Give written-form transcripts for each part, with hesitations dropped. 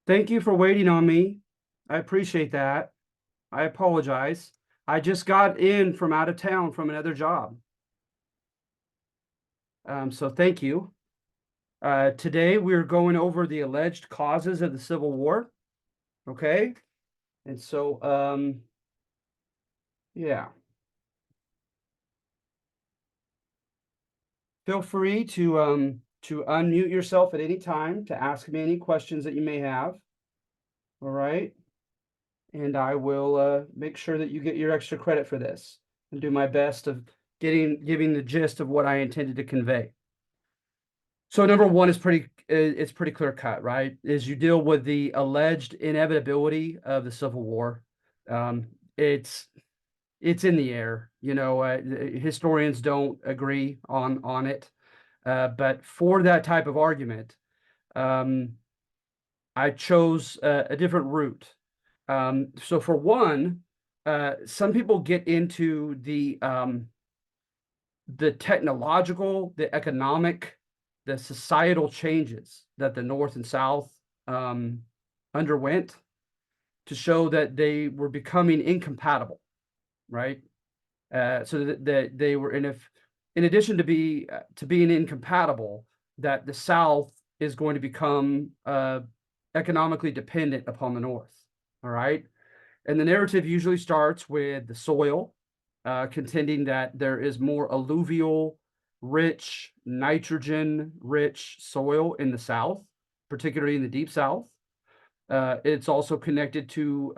Thank you for waiting on me. I appreciate that. I apologize. I just got in from out of town from another job. So thank you. Today we're going over the alleged causes of the Civil War. Okay. And so, yeah, feel free to unmute yourself at any time to ask me any questions that you may have. All right. And I will make sure that you get your extra credit for this and do my best of giving the gist of what I intended to convey. So number one is it's pretty clear cut, right? Is you deal with the alleged inevitability of the Civil War. Um, it's it's in the air. Historians don't agree on it, but for that type of argument, um, I chose a different route. So for one, some people get into the technological, the economic, the societal changes that the North and South um, underwent to show that they were becoming incompatible, right? So that they were, and if in addition to being incompatible, that the South is going to become economically dependent upon the North. All right. And the narrative usually starts with the soil, contending that there is more alluvial, rich, nitrogen-rich soil in the South, particularly in the Deep South. It's also connected to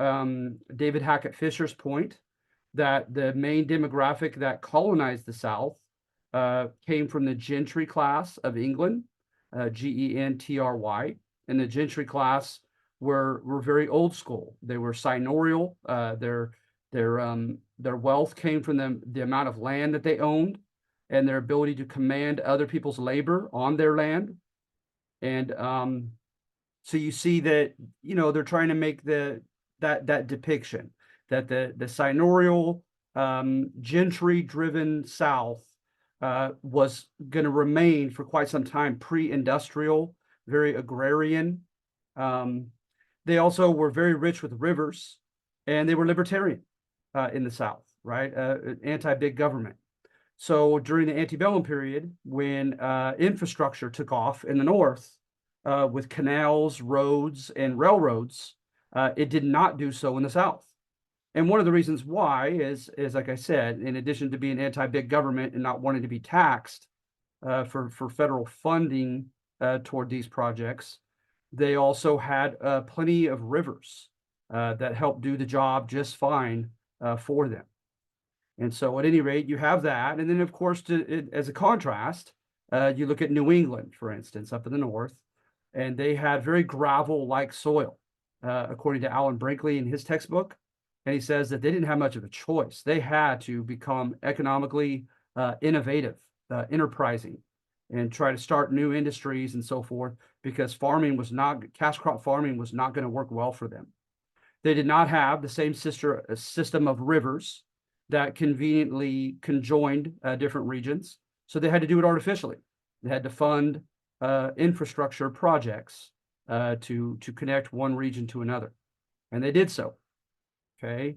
David Hackett Fisher's point that the main demographic that colonized the South came from the gentry class of England, Gentry, and the gentry class were very old school. They were seigneurial. Their wealth came from the amount of land that they owned and their ability to command other people's labor on their land. And so you see that they're trying to make that depiction that the seigneurial gentry-driven South was going to remain for quite some time pre-industrial, very agrarian. Um, they also were very rich with rivers, and they were libertarian in the South, right? Anti-big government. So during the antebellum period, when infrastructure took off in the North with canals, roads, and railroads, it did not do so in the South. And one of the reasons why is like I said, in addition to being anti-big government and not wanting to be taxed for federal funding toward these projects, they also had plenty of rivers that helped do the job just fine for them. And so at any rate, you have that. And then, of course, as a contrast, you look at New England, for instance, up in the north, and they had very gravel-like soil, according to Alan Brinkley in his textbook. And he says that they didn't have much of a choice. They had to become economically innovative, enterprising, and try to start new industries and so forth, because cash crop farming was not going to work well for them. They did not have the same system of rivers that conveniently conjoined different regions. So they had to do it artificially. They had to fund infrastructure projects to connect one region to another. And they did so. Okay.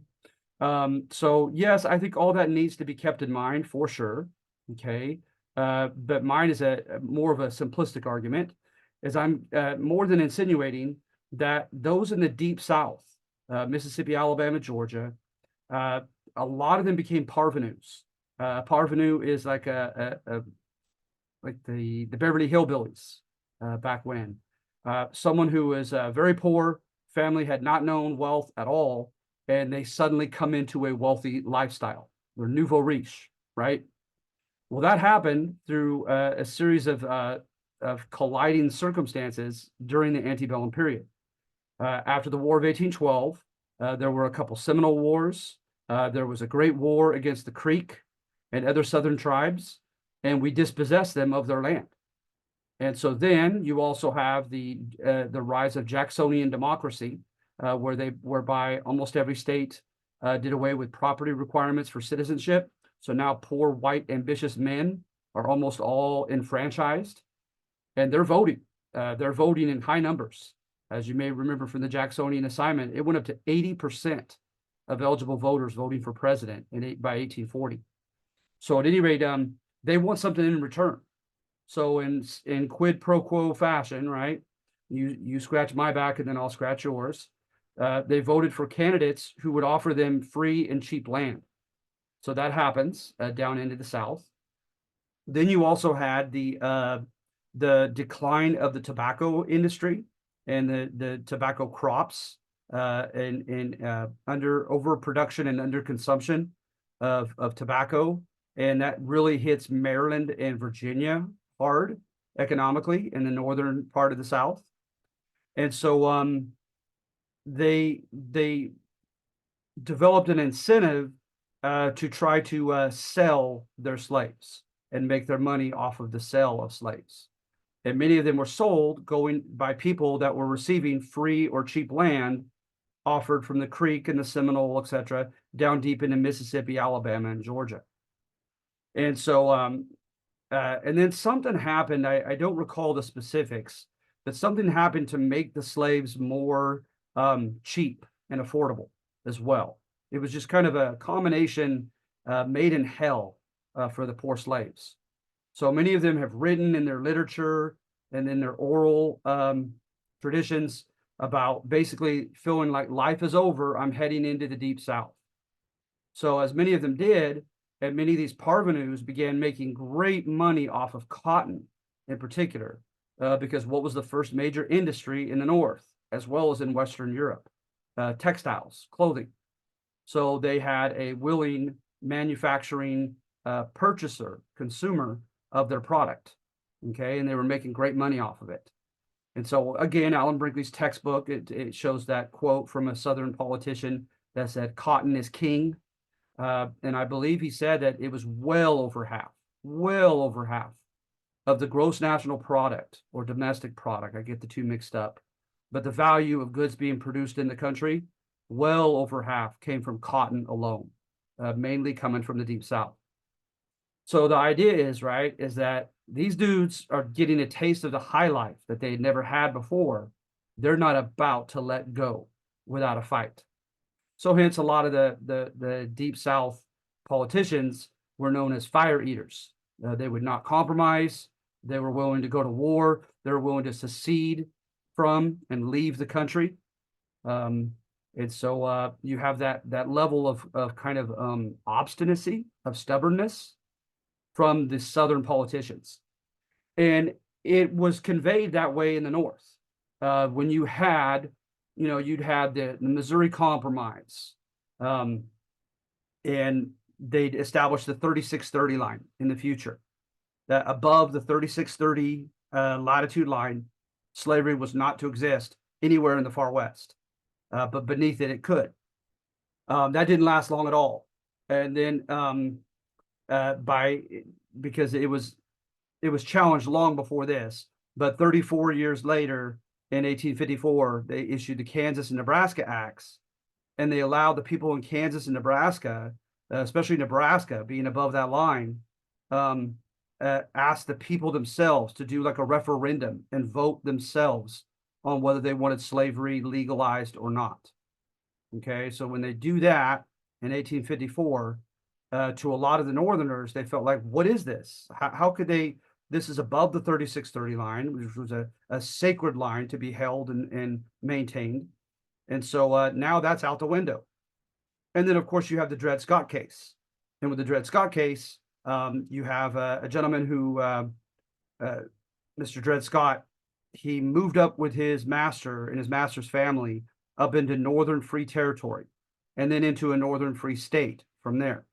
So yes, I think all that needs to be kept in mind for sure. Okay. But mine is a more of a simplistic argument, as I'm more than insinuating that those in the Deep South, Mississippi, Alabama, Georgia, a lot of them became parvenus. Parvenu is like like the Beverly Hillbillies back when. Someone who was very poor, family had not known wealth at all, and they suddenly come into a wealthy lifestyle. They're nouveau riche, right? Well, that happened through a series of colliding circumstances during the antebellum period. After the War of 1812, there were a couple Seminole Wars. There was a great war against the Creek and other Southern tribes, and we dispossessed them of their land. And so then you also have the rise of Jacksonian democracy, whereby almost every state did away with property requirements for citizenship. So now poor, white, ambitious men are almost all enfranchised, and they're voting. They're voting in high numbers. As you may remember from the Jacksonian assignment, it went up to 80% of eligible voters voting for president by 1840. So at any rate, they want something in return. So in quid pro quo fashion, right? You scratch my back and then I'll scratch yours. They voted for candidates who would offer them free and cheap land. So that happens down into the South. Then you also had the decline of the tobacco industry and the tobacco crops and under overproduction and under consumption of tobacco, and that really hits Maryland and Virginia hard economically in the northern part of the South. And so they developed an incentive to try to sell their slaves and make their money off of the sale of slaves. And many of them were sold going by people that were receiving free or cheap land offered from the Creek and the Seminole, etc., down deep into Mississippi, Alabama, and Georgia. And so, and then something happened. I don't recall the specifics, but something happened to make the slaves more cheap and affordable as well. It was just kind of a combination made in hell for the poor slaves. So many of them have written in their literature and in their oral traditions about basically feeling like life is over, I'm heading into the Deep South. So as many of them did, and many of these parvenus began making great money off of cotton in particular, because what was the first major industry in the North, as well as in Western Europe? Textiles, clothing. So they had a willing manufacturing purchaser, consumer of their product, okay? And they were making great money off of it. And so again, Alan Brinkley's textbook, it shows that quote from a Southern politician that said, cotton is king. And I believe he said that it was well over half of the gross national product or domestic product. I get the two mixed up, but the value of goods being produced in the country, well over half came from cotton alone, mainly coming from the Deep South. So the idea is, right, is that these dudes are getting a taste of the high life that they had never had before. They're not about to let go without a fight. So hence a lot of the Deep South politicians were known as fire eaters. They would not compromise. They were willing to go to war. They were willing to secede from and leave the country. And so you have that level of kind of obstinacy, of stubbornness from the Southern politicians. And it was conveyed that way in the North. When you had, you'd had the Missouri Compromise, and they'd established the 3630 line in the future. That above the 3630 latitude line, slavery was not to exist anywhere in the far West, but beneath it, it could. That didn't last long at all. And then because it was challenged long before this, but 34 years later, in 1854, they issued the Kansas and Nebraska Acts, and they allowed the people in Kansas and Nebraska, especially Nebraska, being above that line, asked the people themselves to do like a referendum and vote themselves on whether they wanted slavery legalized or not. Okay, so when they do that in 1854, to a lot of the Northerners, they felt like, what is this? How could they? This is above the 3630 line, which was a sacred line to be held and maintained. And so now that's out the window. And then, of course, you have the Dred Scott case. And with the Dred Scott case, you have a gentleman who, Mr. Dred Scott, he moved up with his master and his master's family up into Northern Free Territory and then into a Northern Free State from there.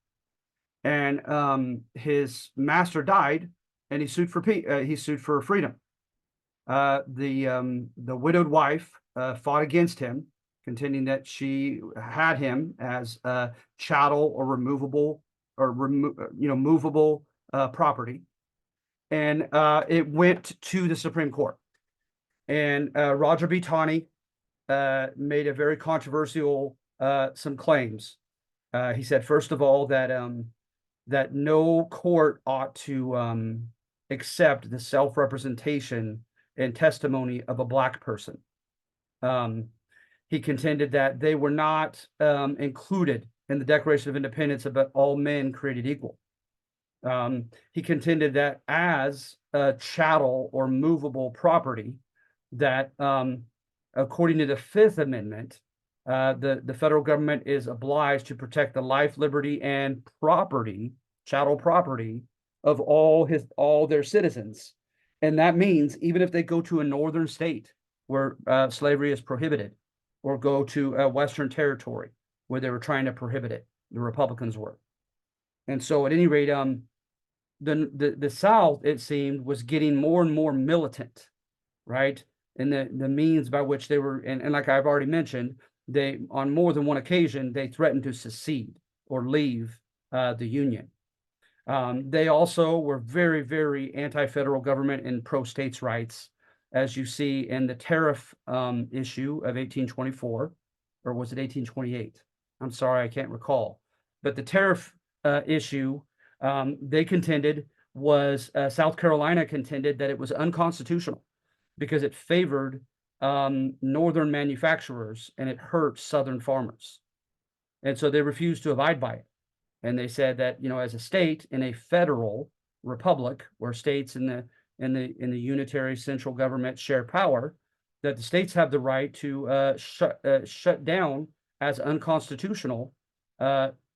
And his master died, and he sued for freedom. The widowed wife fought against him, contending that she had him as chattel or removable or movable property, and it went to the Supreme Court. And Roger B. Taney made a very controversial some claims. He said, first of all, that no court ought to accept the self-representation and testimony of a Black person. He contended that they were not included in the Declaration of Independence about all men created equal. He contended that as a chattel or movable property, that according to the Fifth Amendment, the federal government is obliged to protect the life, liberty, and property, chattel property, of all their citizens. And that means even if they go to a northern state where slavery is prohibited, or go to a Western territory where they were trying to prohibit it, the Republicans were. And so at any rate, the South, it seemed, was getting more and more militant, right? And the means by which they were, and like I've already mentioned, they, on more than one occasion, they threatened to secede or leave the Union. They also were very, very anti-federal government and pro-states' rights, as you see in the tariff issue of 1824, or was it 1828? I'm sorry, I can't recall. But the tariff issue, they contended was, South Carolina contended that it was unconstitutional because it favored northern manufacturers and it hurt southern farmers. And so they refused to abide by it. And they said that, you know, as a state in a federal republic where states in the unitary central government share power, that the states have the right to shut down as unconstitutional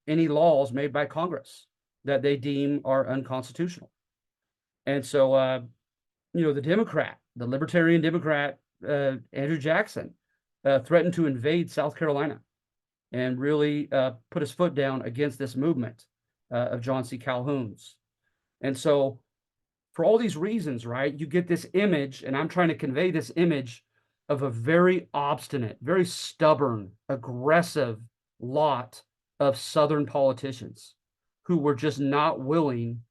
any laws made by Congress that they deem are unconstitutional. And so, you know, the libertarian Democrat, Andrew Jackson, threatened to invade South Carolina and really put his foot down against this movement of John C. Calhoun's. And so for all these reasons, right, you get this image, and I'm trying to convey this image of a very obstinate, very stubborn, aggressive lot of Southern politicians who were just not willing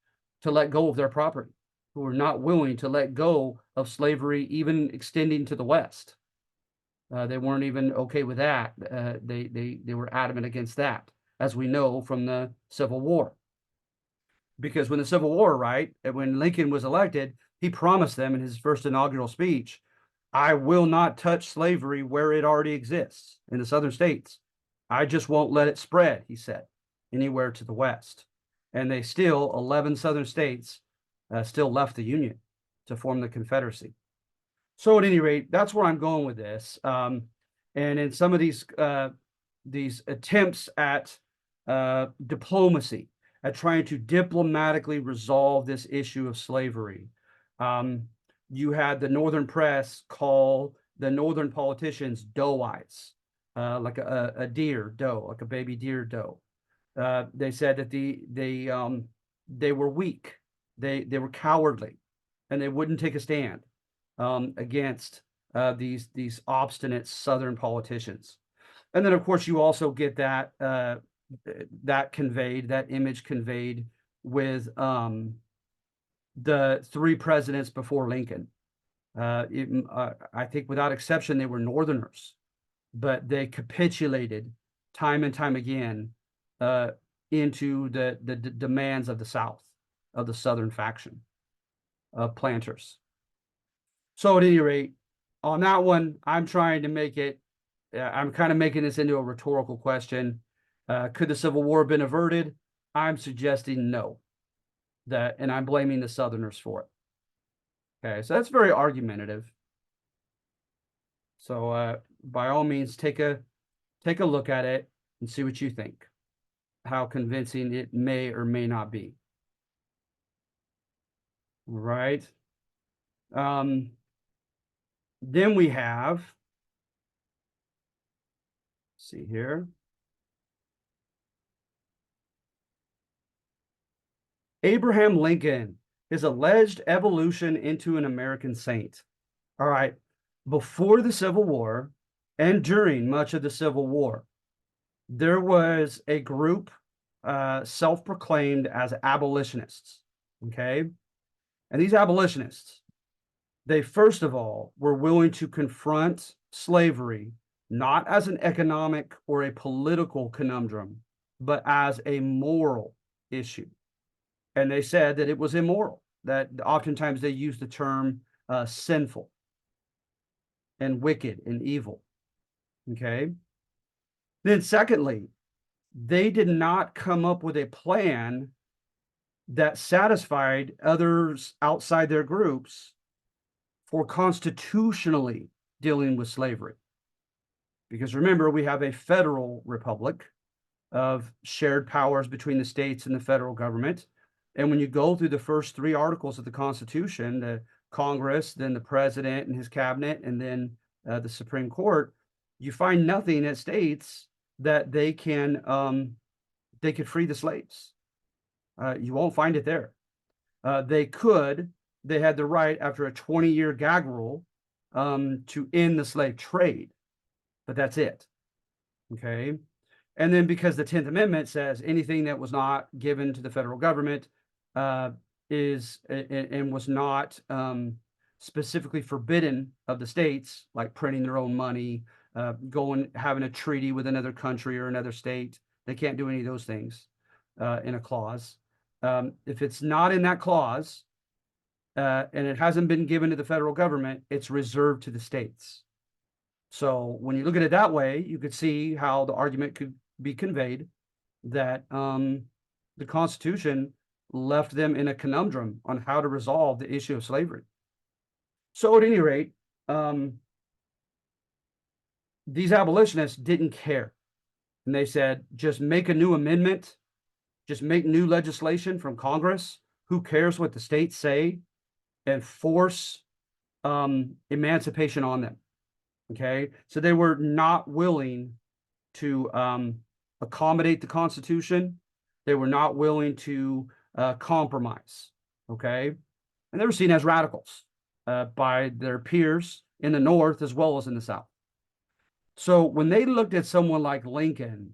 to let go of their property, who were not willing to let go of slavery, even extending to the West. They weren't even okay with that. They were adamant against that, as we know from the Civil War. Because when the Civil War, right, when Lincoln was elected, he promised them in his first inaugural speech, I will not touch slavery where it already exists in the southern states. I just won't let it spread, he said, anywhere to the West. And they still, 11 southern states, still left the Union to form the Confederacy. So at any rate, that's where I'm going with this. And in some of these attempts at diplomacy, at trying to diplomatically resolve this issue of slavery, you had the Northern press call the Northern politicians doe-eyes, like a deer doe, like a baby deer doe. They said that they were weak, they were cowardly, and they wouldn't take a stand against these obstinate Southern politicians. And then, of course, you also get that image conveyed with the three presidents before Lincoln. I think without exception, they were Northerners, but they capitulated time and time again into the demands of the South, of the Southern faction of planters. So at any rate, on that one, I'm trying to make it, I'm kind of making this into a rhetorical question. Could the Civil War have been averted? I'm suggesting no, and I'm blaming the Southerners for it. Okay, so that's very argumentative. So by all means, take a look at it and see what you think, how convincing it may or may not be. Right. Then we have, let's see here. Abraham Lincoln, his alleged evolution into an American saint. All right. Before the Civil War and during much of the Civil War, there was a group self-proclaimed as abolitionists. Okay. And these abolitionists, they first of all were willing to confront slavery not as an economic or a political conundrum, but as a moral issue. And they said that it was immoral, that oftentimes they used the term sinful. and wicked and evil. Okay. Then secondly, they did not come up with a plan that satisfied others outside their groups for constitutionally dealing with slavery. Because remember, we have a federal republic of shared powers between the states and the federal government. And when you go through the first three articles of the Constitution, the Congress, then the president and his cabinet, and then the Supreme Court, you find nothing that states that they could free the slaves. You won't find it there. They had the right after a 20-year gag rule to end the slave trade, but that's it. Okay. And then because the 10th Amendment says anything that was not given to the federal government is and was not specifically forbidden of the states, like printing their own money, having a treaty with another country or another state. They can't do any of those things in a clause. If it's not in that clause and it hasn't been given to the federal government, it's reserved to the states. So when you look at it that way, you could see how the argument could be conveyed that the Constitution left them in a conundrum on how to resolve the issue of slavery. So at any rate, these abolitionists didn't care. And they said, just make a new amendment, just make new legislation from Congress. Who cares what the states say? And force emancipation on them. Okay, so they were not willing to accommodate the Constitution. They were not willing to compromise. Okay, and they were seen as radicals by their peers in the North as well as in the South. So when they looked at someone like Lincoln,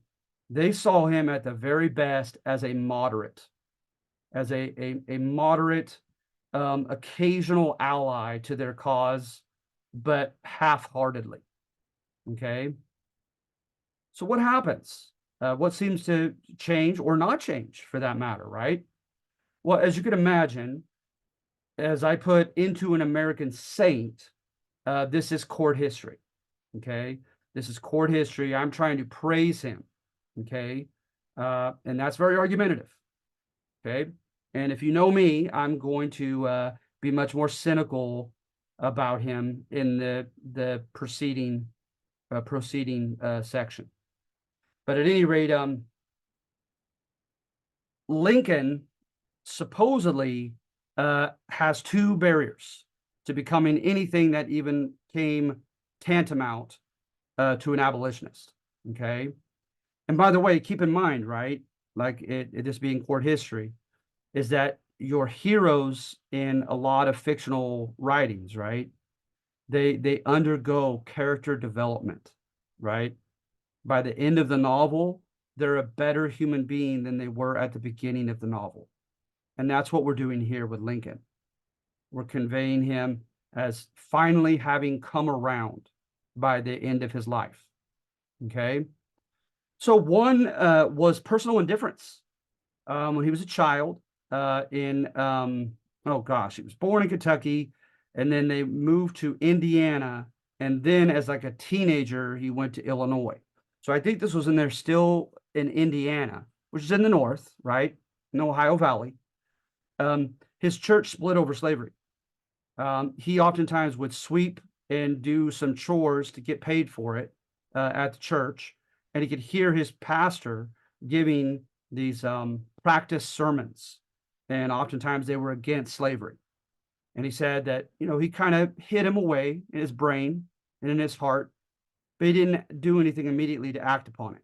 they saw him at the very best as a moderate, moderate, occasional ally to their cause, but half-heartedly. Okay. So what happens? What seems to change or not change for that matter, right? Well, as you can imagine, as I put Into an American Saint, this is court history. Okay. This is court history. I'm trying to praise him. Okay. And that's very argumentative. Okay. And if you know me, I'm going to be much more cynical about him in the preceding section. But at any rate, Lincoln supposedly has two barriers to becoming anything that even came tantamount to an abolitionist. Okay. And by the way, keep in mind, right, like this being court history, is that your heroes in a lot of fictional writings, right, they undergo character development, right? By the end of the novel, they're a better human being than they were at the beginning of the novel. And that's what we're doing here with Lincoln. We're conveying him as finally having come around by the end of his life. Okay. So one was personal indifference. When he was a child he was born in Kentucky, and then they moved to Indiana. And then as like a teenager, he went to Illinois. So I think this was in there still in Indiana, which is in the north, right? In the Ohio Valley. His church split over slavery. He oftentimes would sweep and do some chores to get paid for it at the church. And he could hear his pastor giving these practice sermons. And oftentimes they were against slavery. And he said that, he kind of hid him away in his brain and in his heart, but he didn't do anything immediately to act upon it.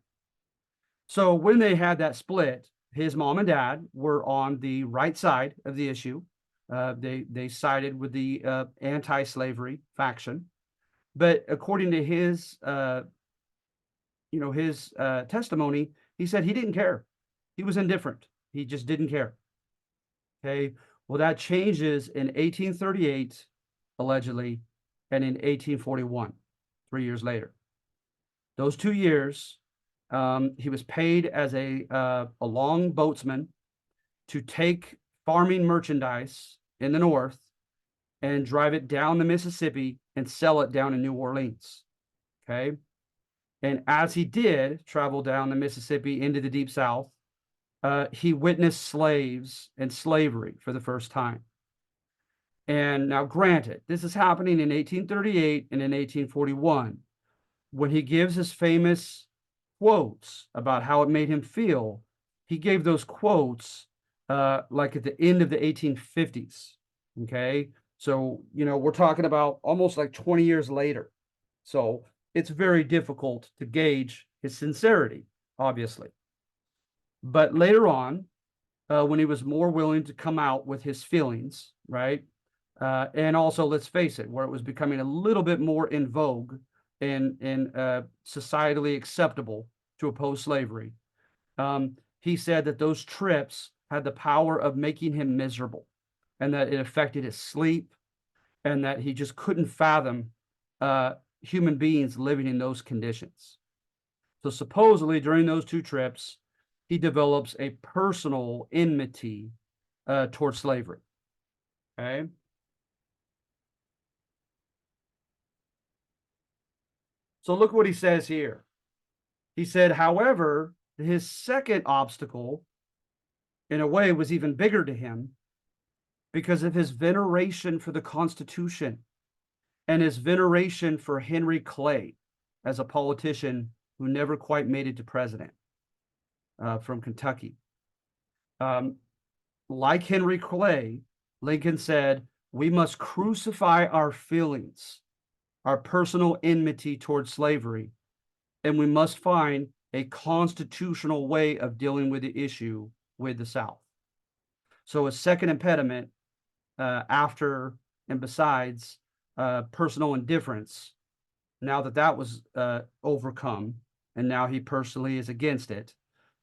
So when they had that split, his mom and dad were on the right side of the issue. They sided with the anti-slavery faction. But according to his testimony, he said he didn't care. He was indifferent. He just didn't care. Okay. Well, that changes in 1838, allegedly, and in 1841, 3 years later. Those 2 years, he was paid as a long boatsman to take farming merchandise in the north and drive it down the Mississippi and sell it down in New Orleans. Okay. And as he did travel down the Mississippi into the Deep South, he witnessed slaves and slavery for the first time. And now, granted, this is happening in 1838 and in 1841. When he gives his famous quotes about how it made him feel, he gave those quotes like at the end of the 1850s. Okay. So, we're talking about almost like 20 years later. So it's very difficult to gauge his sincerity, obviously. But later on, when he was more willing to come out with his feelings, right? And also, let's face it, where it was becoming a little bit more in vogue and societally acceptable to oppose slavery. He said that those trips had the power of making him miserable, and that it affected his sleep, and that he just couldn't fathom human beings living in those conditions. So supposedly during those 2 trips, he develops a personal enmity towards slavery. Okay. So look what he says here. He said, however, his second obstacle, in a way, was even bigger to him because of his veneration for the Constitution and his veneration for Henry Clay as a politician who never quite made it to president from Kentucky. Like Henry Clay, Lincoln said, we must crucify our feelings, our personal enmity towards slavery, and we must find a constitutional way of dealing with the issue with the South. So a second impediment after and besides personal indifference, now that was overcome, and now he personally is against it,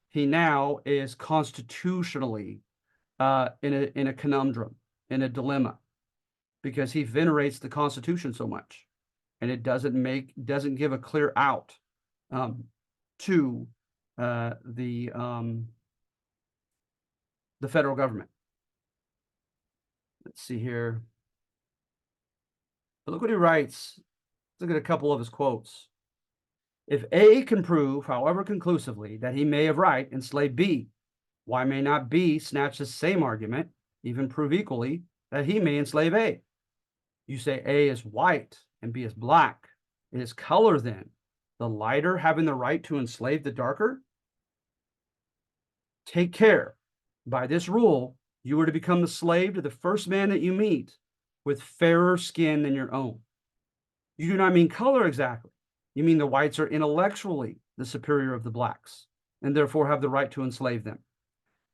he now is constitutionally in a conundrum, in a dilemma, because he venerates the Constitution so much, and it doesn't give a clear out to the federal government. Let's see here. But look what he writes. Look at a couple of his quotes. If A can prove, however conclusively, that he may have right enslaved B, why may not B snatch the same argument, even prove equally, that he may enslave A? You say A is white and B is black. It is color then, the lighter having the right to enslave the darker? Take care. By this rule, you are to become the slave to the first man that you meet with fairer skin than your own. You do not mean color exactly. You mean the whites are intellectually the superior of the blacks, and therefore have the right to enslave them.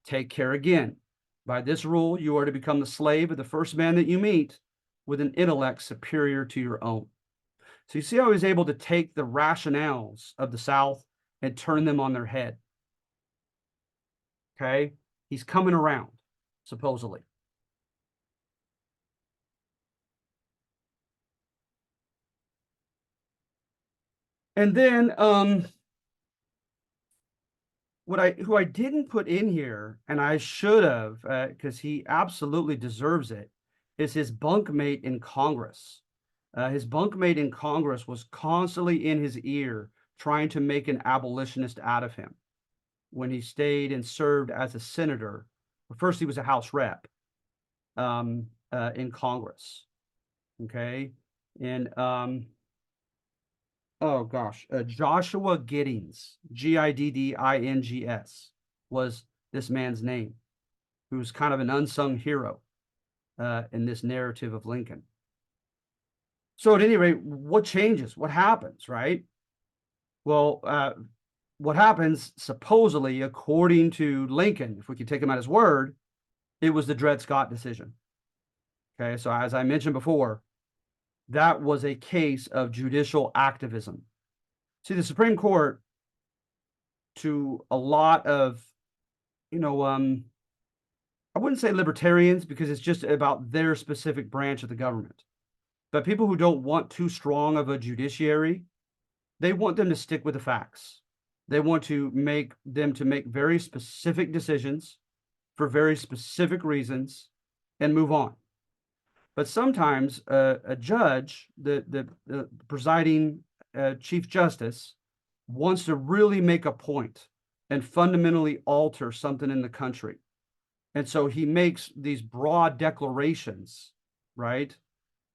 Take care again. By this rule, you are to become the slave of the first man that you meet with an intellect superior to your own. So you see how he's able to take the rationales of the South and turn them on their head. Okay? He's coming around, supposedly. And then who I didn't put in here, and I should have, because he absolutely deserves it, is his bunkmate in Congress. His bunkmate in Congress was constantly in his ear trying to make an abolitionist out of him when he stayed and served as a senator. First, he was a House rep in Congress. Okay. And oh gosh, Joshua Giddings, Giddings, was this man's name, who's kind of an unsung hero in this narrative of Lincoln. So at any rate, what changes? What happens, right? Well, what happens, supposedly, according to Lincoln, if we could take him at his word, it was the Dred Scott decision. Okay, so as I mentioned before, that was a case of judicial activism. See, the Supreme Court, to a lot of, I wouldn't say libertarians, because it's just about their specific branch of the government. But people who don't want too strong of a judiciary, they want them to stick with the facts. They want to make very specific decisions for very specific reasons and move on. But sometimes a judge, the presiding Chief Justice, wants to really make a point and fundamentally alter something in the country. And so he makes these broad declarations, right,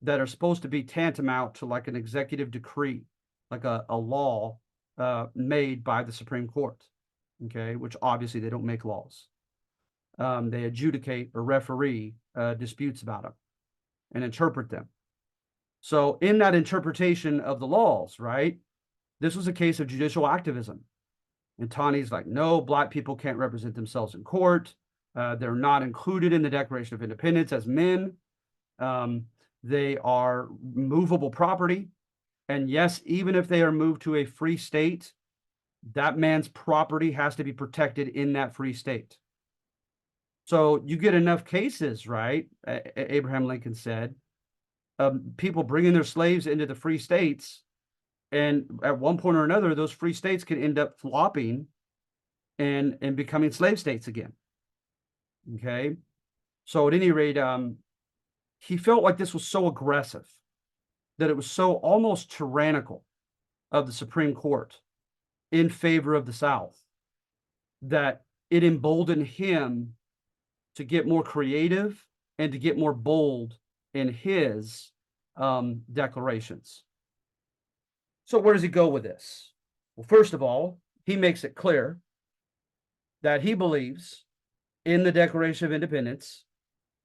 that are supposed to be tantamount to like an executive decree, like a law made by the Supreme Court, okay, which obviously they don't make laws. They adjudicate or referee disputes about them and interpret them. So in that interpretation of the laws, right, this was a case of judicial activism. And Taney's like, no, Black people can't represent themselves in court. They're not included in the Declaration of Independence as men. They are movable property. And yes, even if they are moved to a free state, that man's property has to be protected in that free state. So you get enough cases, right? Abraham Lincoln said, people bringing their slaves into the free states, and at one point or another, those free states could end up flopping and becoming slave states again. Okay, so at any rate, he felt like this was so aggressive, that it was so almost tyrannical of the Supreme Court in favor of the South, that it emboldened him to get more creative and to get more bold in his declarations. So where does he go with this? Well, first of all, he makes it clear that he believes in the Declaration of Independence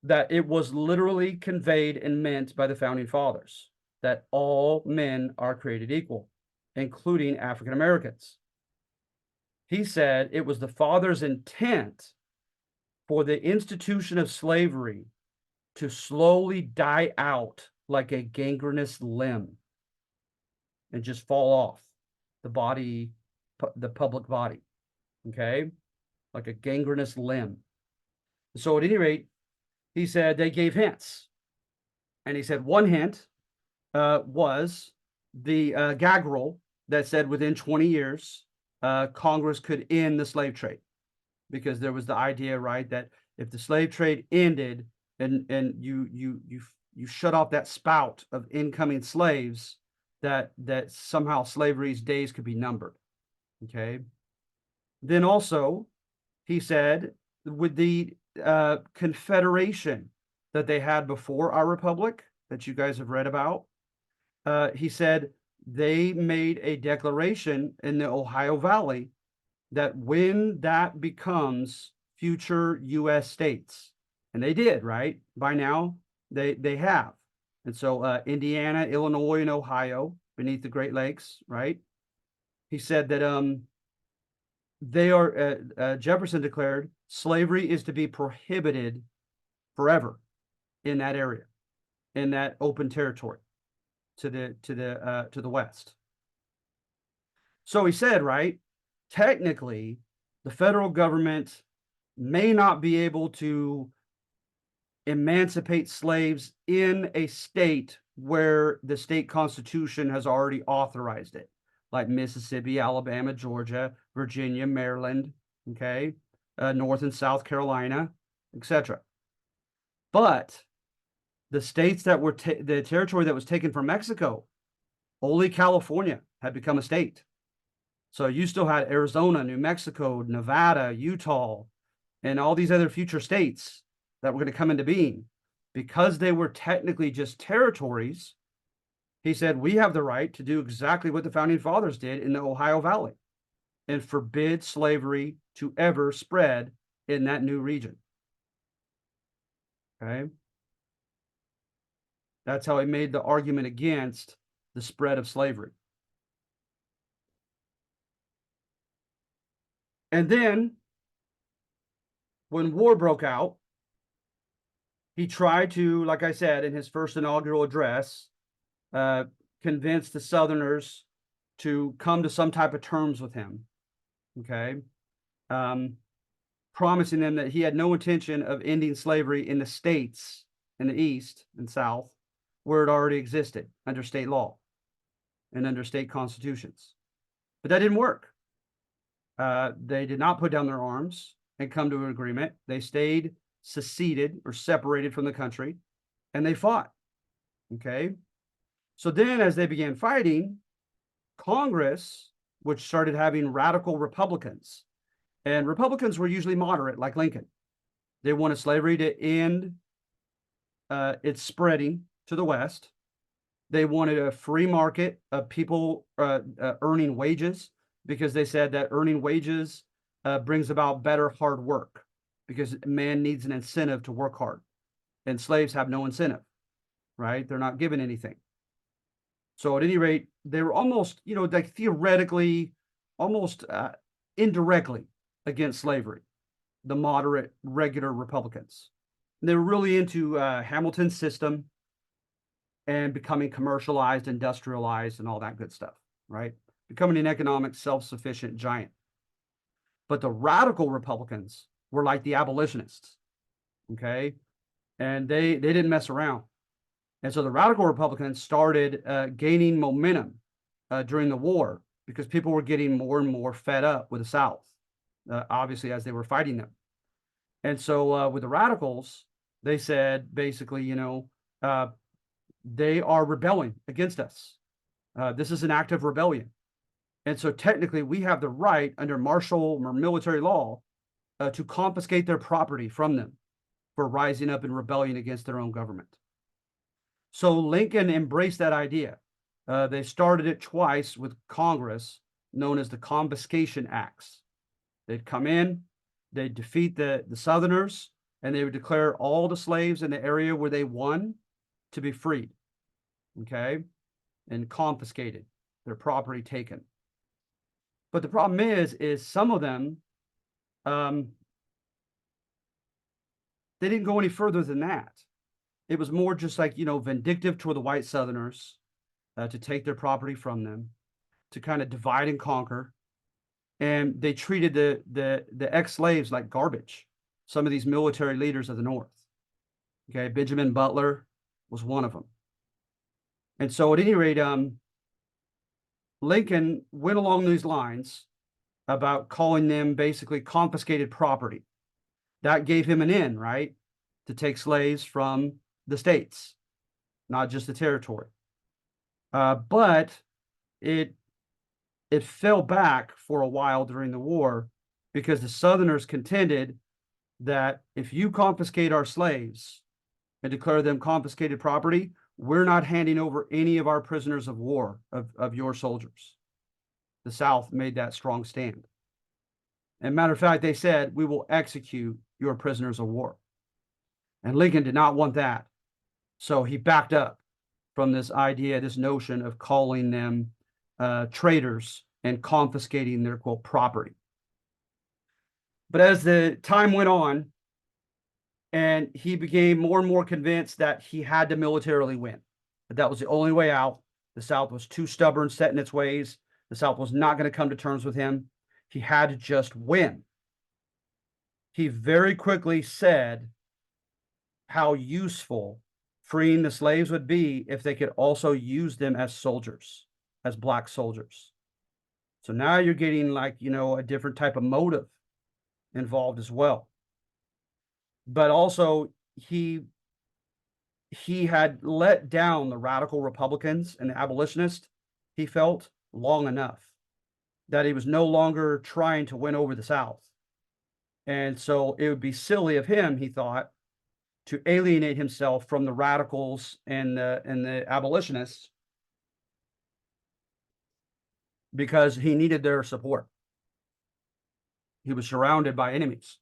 that it was literally conveyed and meant by the founding fathers, that all men are created equal, including African Americans. He said it was the fathers' intent for the institution of slavery to slowly die out like a gangrenous limb and just fall off the body, the public body, okay? Like a gangrenous limb. So at any rate, he said they gave hints. And he said one hint was the gag rule that said within 20 years, Congress could end the slave trade. Because there was the idea, right, that if the slave trade ended and you shut off that spout of incoming slaves, that somehow slavery's days could be numbered. Okay. Then also, he said, with the confederation that they had before our republic, that you guys have read about, he said they made a declaration in the Ohio Valley that when that becomes future U.S. states, and they did, right? By now, they have. And so Indiana, Illinois, and Ohio, beneath the Great Lakes, right? He said that they are, Jefferson declared, slavery is to be prohibited forever in that area, in that open territory to the west. So he said, right, technically, the federal government may not be able to emancipate slaves in a state where the state constitution has already authorized it, like Mississippi, Alabama, Georgia, Virginia, Maryland, okay, North and South Carolina, etc. But the states that were the territory that was taken from Mexico, only California had become a state. So you still had Arizona, New Mexico, Nevada, Utah, and all these other future states that were going to come into being. Because they were technically just territories, he said, we have the right to do exactly what the founding fathers did in the Ohio Valley and forbid slavery to ever spread in that new region. Okay. That's how he made the argument against the spread of slavery. And then when war broke out, he tried to, like I said, in his first inaugural address, convince the Southerners to come to some type of terms with him, okay? Promising them that he had no intention of ending slavery in the states in the East and South where it already existed under state law and under state constitutions. But that didn't work. They did not put down their arms and come to an agreement. They stayed seceded or separated from the country. and they fought. Okay. So then, as they began fighting, Congress, which started having radical Republicans, and Republicans were usually moderate, like Lincoln. They wanted slavery to end its spreading to the West. They wanted a free market of people earning wages, because they said that earning wages brings about better hard work, because man needs an incentive to work hard, and slaves have no incentive, right? They're not given anything. So at any rate, they were almost, like theoretically, almost indirectly against slavery, the moderate, regular Republicans. And they were really into Hamilton's system and becoming commercialized, industrialized, and all that good stuff, right? Becoming an economic self-sufficient giant. But the radical Republicans were like the abolitionists, okay? And they didn't mess around. And so the radical Republicans started gaining momentum during the war, because people were getting more and more fed up with the South, obviously, as they were fighting them. And so with the radicals, they said basically, they are rebelling against us. This is an act of rebellion. And so technically, we have the right under martial or military law to confiscate their property from them for rising up in rebellion against their own government. So Lincoln embraced that idea. They started it twice with Congress, known as the Confiscation Acts. They'd come in, they'd defeat the Southerners, and they would declare all the slaves in the area where they won to be freed, okay, and confiscated, their property taken. But the problem is some of them, they didn't go any further than that. It was more just like, vindictive toward the white Southerners, to take their property from them, to kind of divide and conquer. And they treated the ex-slaves like garbage. Some of these military leaders of the North. Okay, Benjamin Butler was one of them. And so at any rate, Lincoln went along these lines about calling them basically confiscated property. That gave him an in, right, to take slaves from the states, not just the territory. But it fell back for a while during the war, because the Southerners contended that if you confiscate our slaves and declare them confiscated property, we're not handing over any of our prisoners of war, of your soldiers. The South made that strong stand. And matter of fact, they said, we will execute your prisoners of war. And Lincoln did not want that. So he backed up from this idea, this notion of calling them traitors and confiscating their, quote, property. But as the time went on, and he became more and more convinced that he had to militarily win, that was the only way out. The South was too stubborn, set in its ways. The South was not going to come to terms with him. He had to just win. He very quickly said how useful freeing the slaves would be if they could also use them as soldiers, as black soldiers. So now you're getting like, a different type of motive involved as well. But also he had let down the radical Republicans and the abolitionists, he felt, long enough, that he was no longer trying to win over the South. And so it would be silly of him, he thought, to alienate himself from the radicals and the abolitionists, because he needed their support. He was surrounded by enemies.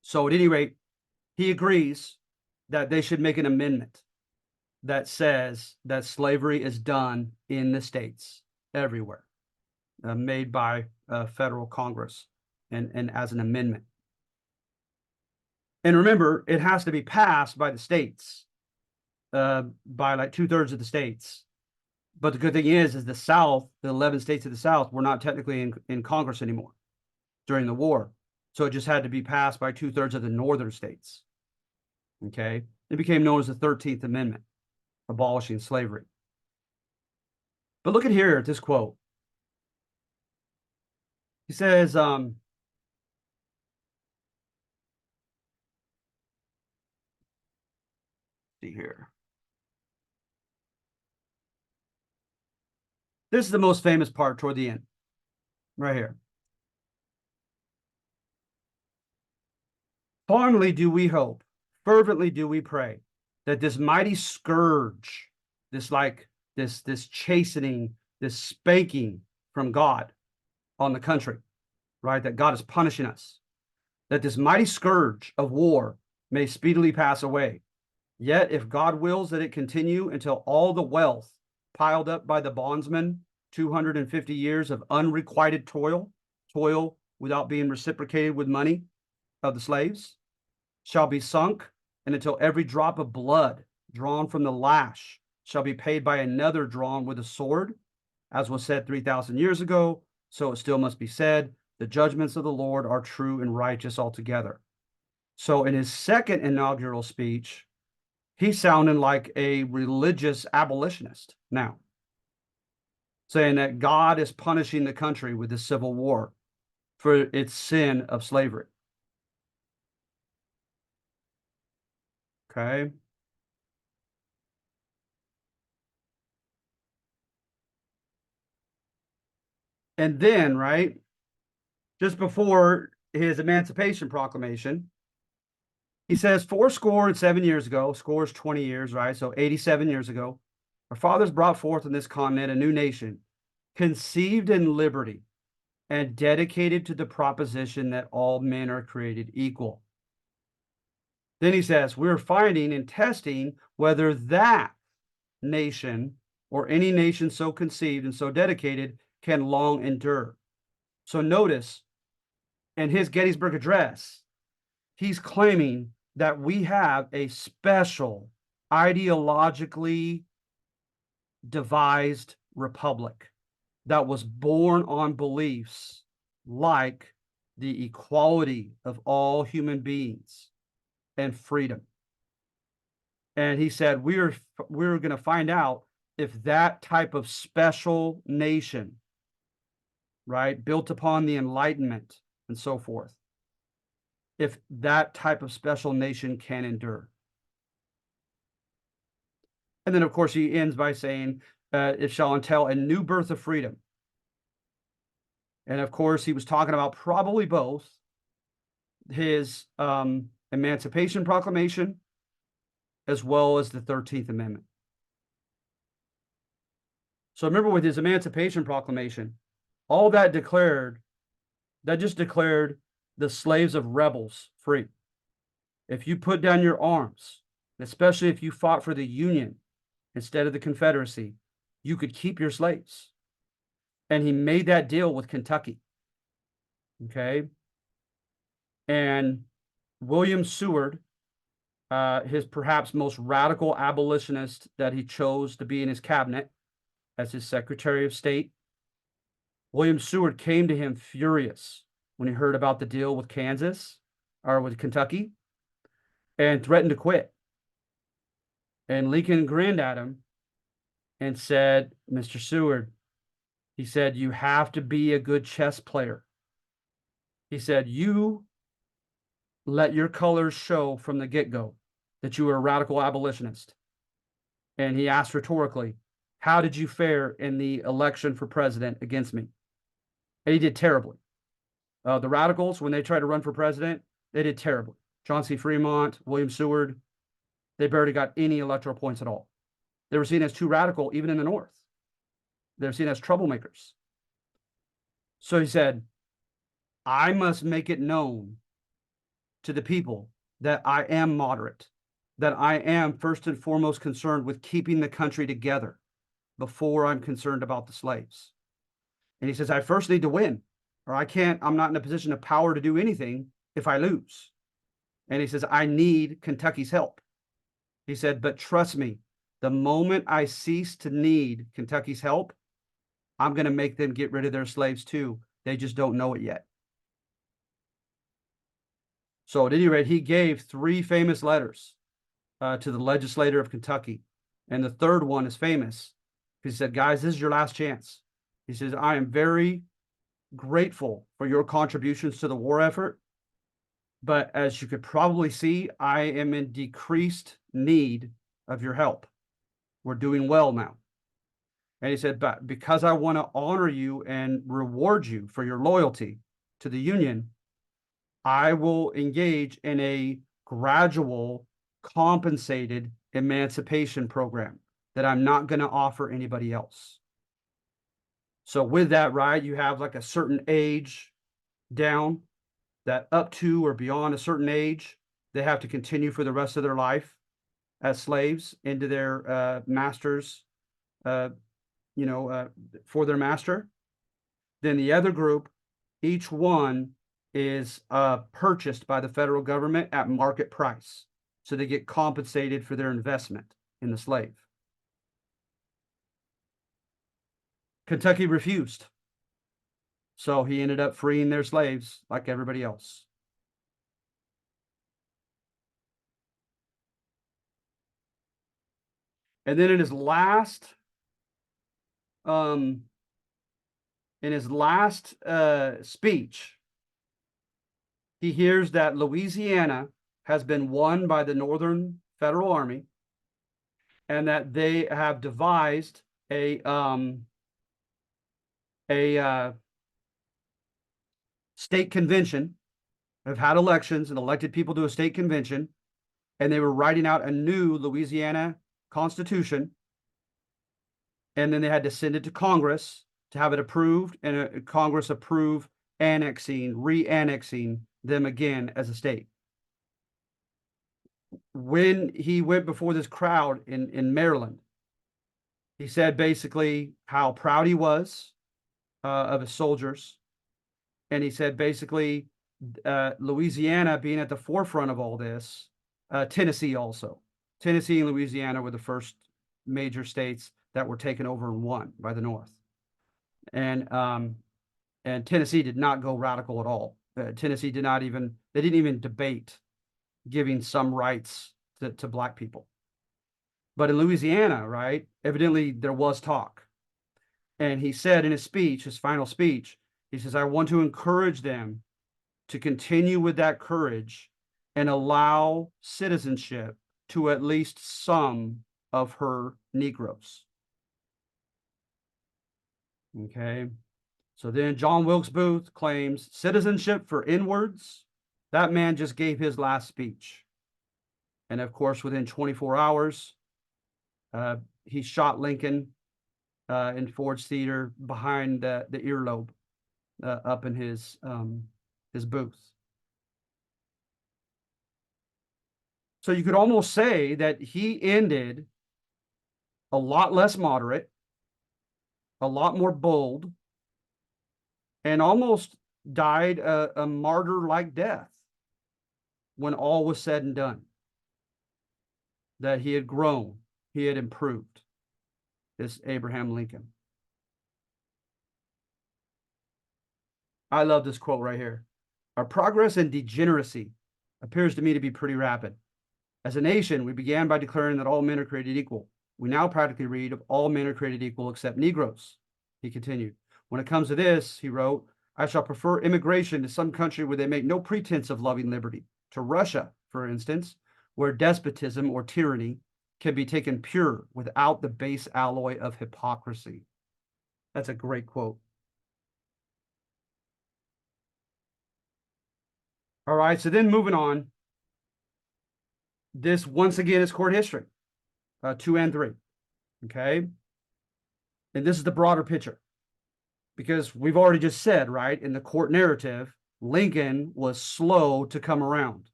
So at any rate, he agrees that they should make an amendment that says that slavery is done in the states everywhere, made by federal Congress and as an amendment. And remember, it has to be passed by the states, by like 2/3 of the states. But the good thing is the South, the 11 states of the South, were not technically in Congress anymore during the war. So it just had to be passed by 2/3 of the northern states. Okay. It became known as the 13th Amendment, abolishing slavery. But look at here at this quote. He says, see here. This is the most famous part toward the end, right here. Fondly do we hope, fervently do we pray, that this mighty scourge, this chastening, this spanking from God on the country, right? That God is punishing us, that this mighty scourge of war may speedily pass away. Yet if God wills that it continue until all the wealth piled up by the bondsmen, 250 years of unrequited toil without being reciprocated with money of the slaves, shall be sunk, and until every drop of blood drawn from the lash shall be paid by another drawn with a sword, as was said 3,000 years ago, so it still must be said, the judgments of the Lord are true and righteous altogether. So in his second inaugural speech, he's sounding like a religious abolitionist now, saying that God is punishing the country with the Civil War for its sin of slavery. Okay. And then, right, just before his Emancipation Proclamation, he says, 77 years ago, scores 20 years, right? So 87 years ago, our fathers brought forth in this continent a new nation, conceived in liberty and dedicated to the proposition that all men are created equal. Then he says, we're finding and testing whether that nation or any nation so conceived and so dedicated can long endure. So notice in his Gettysburg Address, he's claiming that we have a special ideologically devised republic that was born on beliefs like the equality of all human beings and freedom. And he said, we're going to find out if that type of special nation, right, built upon the Enlightenment and so forth, if that type of special nation can endure. And then, of course, he ends by saying, it shall entail a new birth of freedom. And of course, he was talking about probably both his Emancipation Proclamation as well as the 13th Amendment. So remember, with his Emancipation Proclamation, all that just declared the slaves of rebels free. If you put down your arms, especially if you fought for the Union instead of the Confederacy, you could keep your slaves. And he made that deal with Kentucky. Okay. And William Seward, his perhaps most radical abolitionist that he chose to be in his cabinet as his Secretary of State, William Seward came to him furious when he heard about the deal with Kansas or with Kentucky and threatened to quit. And Lincoln grinned at him and said, Mr. Seward, he said, you have to be a good chess player. He said, you let your colors show from the get-go that you were a radical abolitionist. And he asked rhetorically, how did you fare in the election for president against me? And he did terribly. The radicals, when they tried to run for president, they did terribly. John C. Fremont, William Seward, they barely got any electoral points at all. They were seen as too radical, even in the North. They're seen as troublemakers. So he said, I must make it known to the people that I am moderate, that I am first and foremost concerned with keeping the country together before I'm concerned about the slaves. And he says, I first need to win, or I'm not in a position of power to do anything if I lose. And he says, I need Kentucky's help. He said, but trust me, the moment I cease to need Kentucky's help, I'm going to make them get rid of their slaves too. They just don't know it yet. So at any rate, he gave 3 famous letters to the legislature of Kentucky. And the third one is famous. He said, guys, this is your last chance. He says, I am very grateful for your contributions to the war effort. But as you could probably see, I am in decreased need of your help. We're doing well now. And he said, but because I want to honor you and reward you for your loyalty to the Union, I will engage in a gradual, compensated emancipation program that I'm not going to offer anybody else. So with that, right, you have like a certain age down that up to or beyond a certain age, they have to continue for the rest of their life as slaves into their masters, for their master. Then the other group, each one is purchased by the federal government at market price. So they get compensated for their investment in the slave. Kentucky refused. So he ended up freeing their slaves like everybody else. And then in his last speech, he hears that Louisiana has been won by the Northern Federal Army and that they have devised a state convention, have had elections and elected people to a state convention, and they were writing out a new Louisiana Constitution, and then they had to send it to Congress to have it approved, and Congress approve re-annexing them again as a state. When he went before this crowd in Maryland, he said basically how proud he was of his soldiers. And he said basically Louisiana being at the forefront of all this, Tennessee also. Tennessee and Louisiana were the first major states that were taken over and won by the North. And Tennessee did not go radical at all. Tennessee didn't even debate giving some rights to Black people. But in Louisiana, right, evidently there was talk. And he said in his speech, his final speech, he says, I want to encourage them to continue with that courage and allow citizenship to at least some of her Negroes. Okay. So then John Wilkes Booth claims citizenship for inwards. That man just gave his last speech. And of course, within 24 hours, he shot Lincoln in Ford's Theater behind the earlobe up in his booth. So you could almost say that he ended a lot less moderate, a lot more bold, and almost died a martyr-like death when all was said and done. That he had grown, he had improved, this Abraham Lincoln. I love this quote right here. Our progress in degeneracy appears to me to be pretty rapid. As a nation, we began by declaring that all men are created equal. We now practically read of all men are created equal except Negroes. He continued. When it comes to this, he wrote, I shall prefer immigration to some country where they make no pretense of loving liberty. To Russia, for instance, where despotism or tyranny can be taken pure without the base alloy of hypocrisy. That's a great quote. All right, so then moving on. This, once again, is court history, 2 and 3, okay? And this is the broader picture, because we've already just said, right, in the court narrative, Lincoln was slow to come around,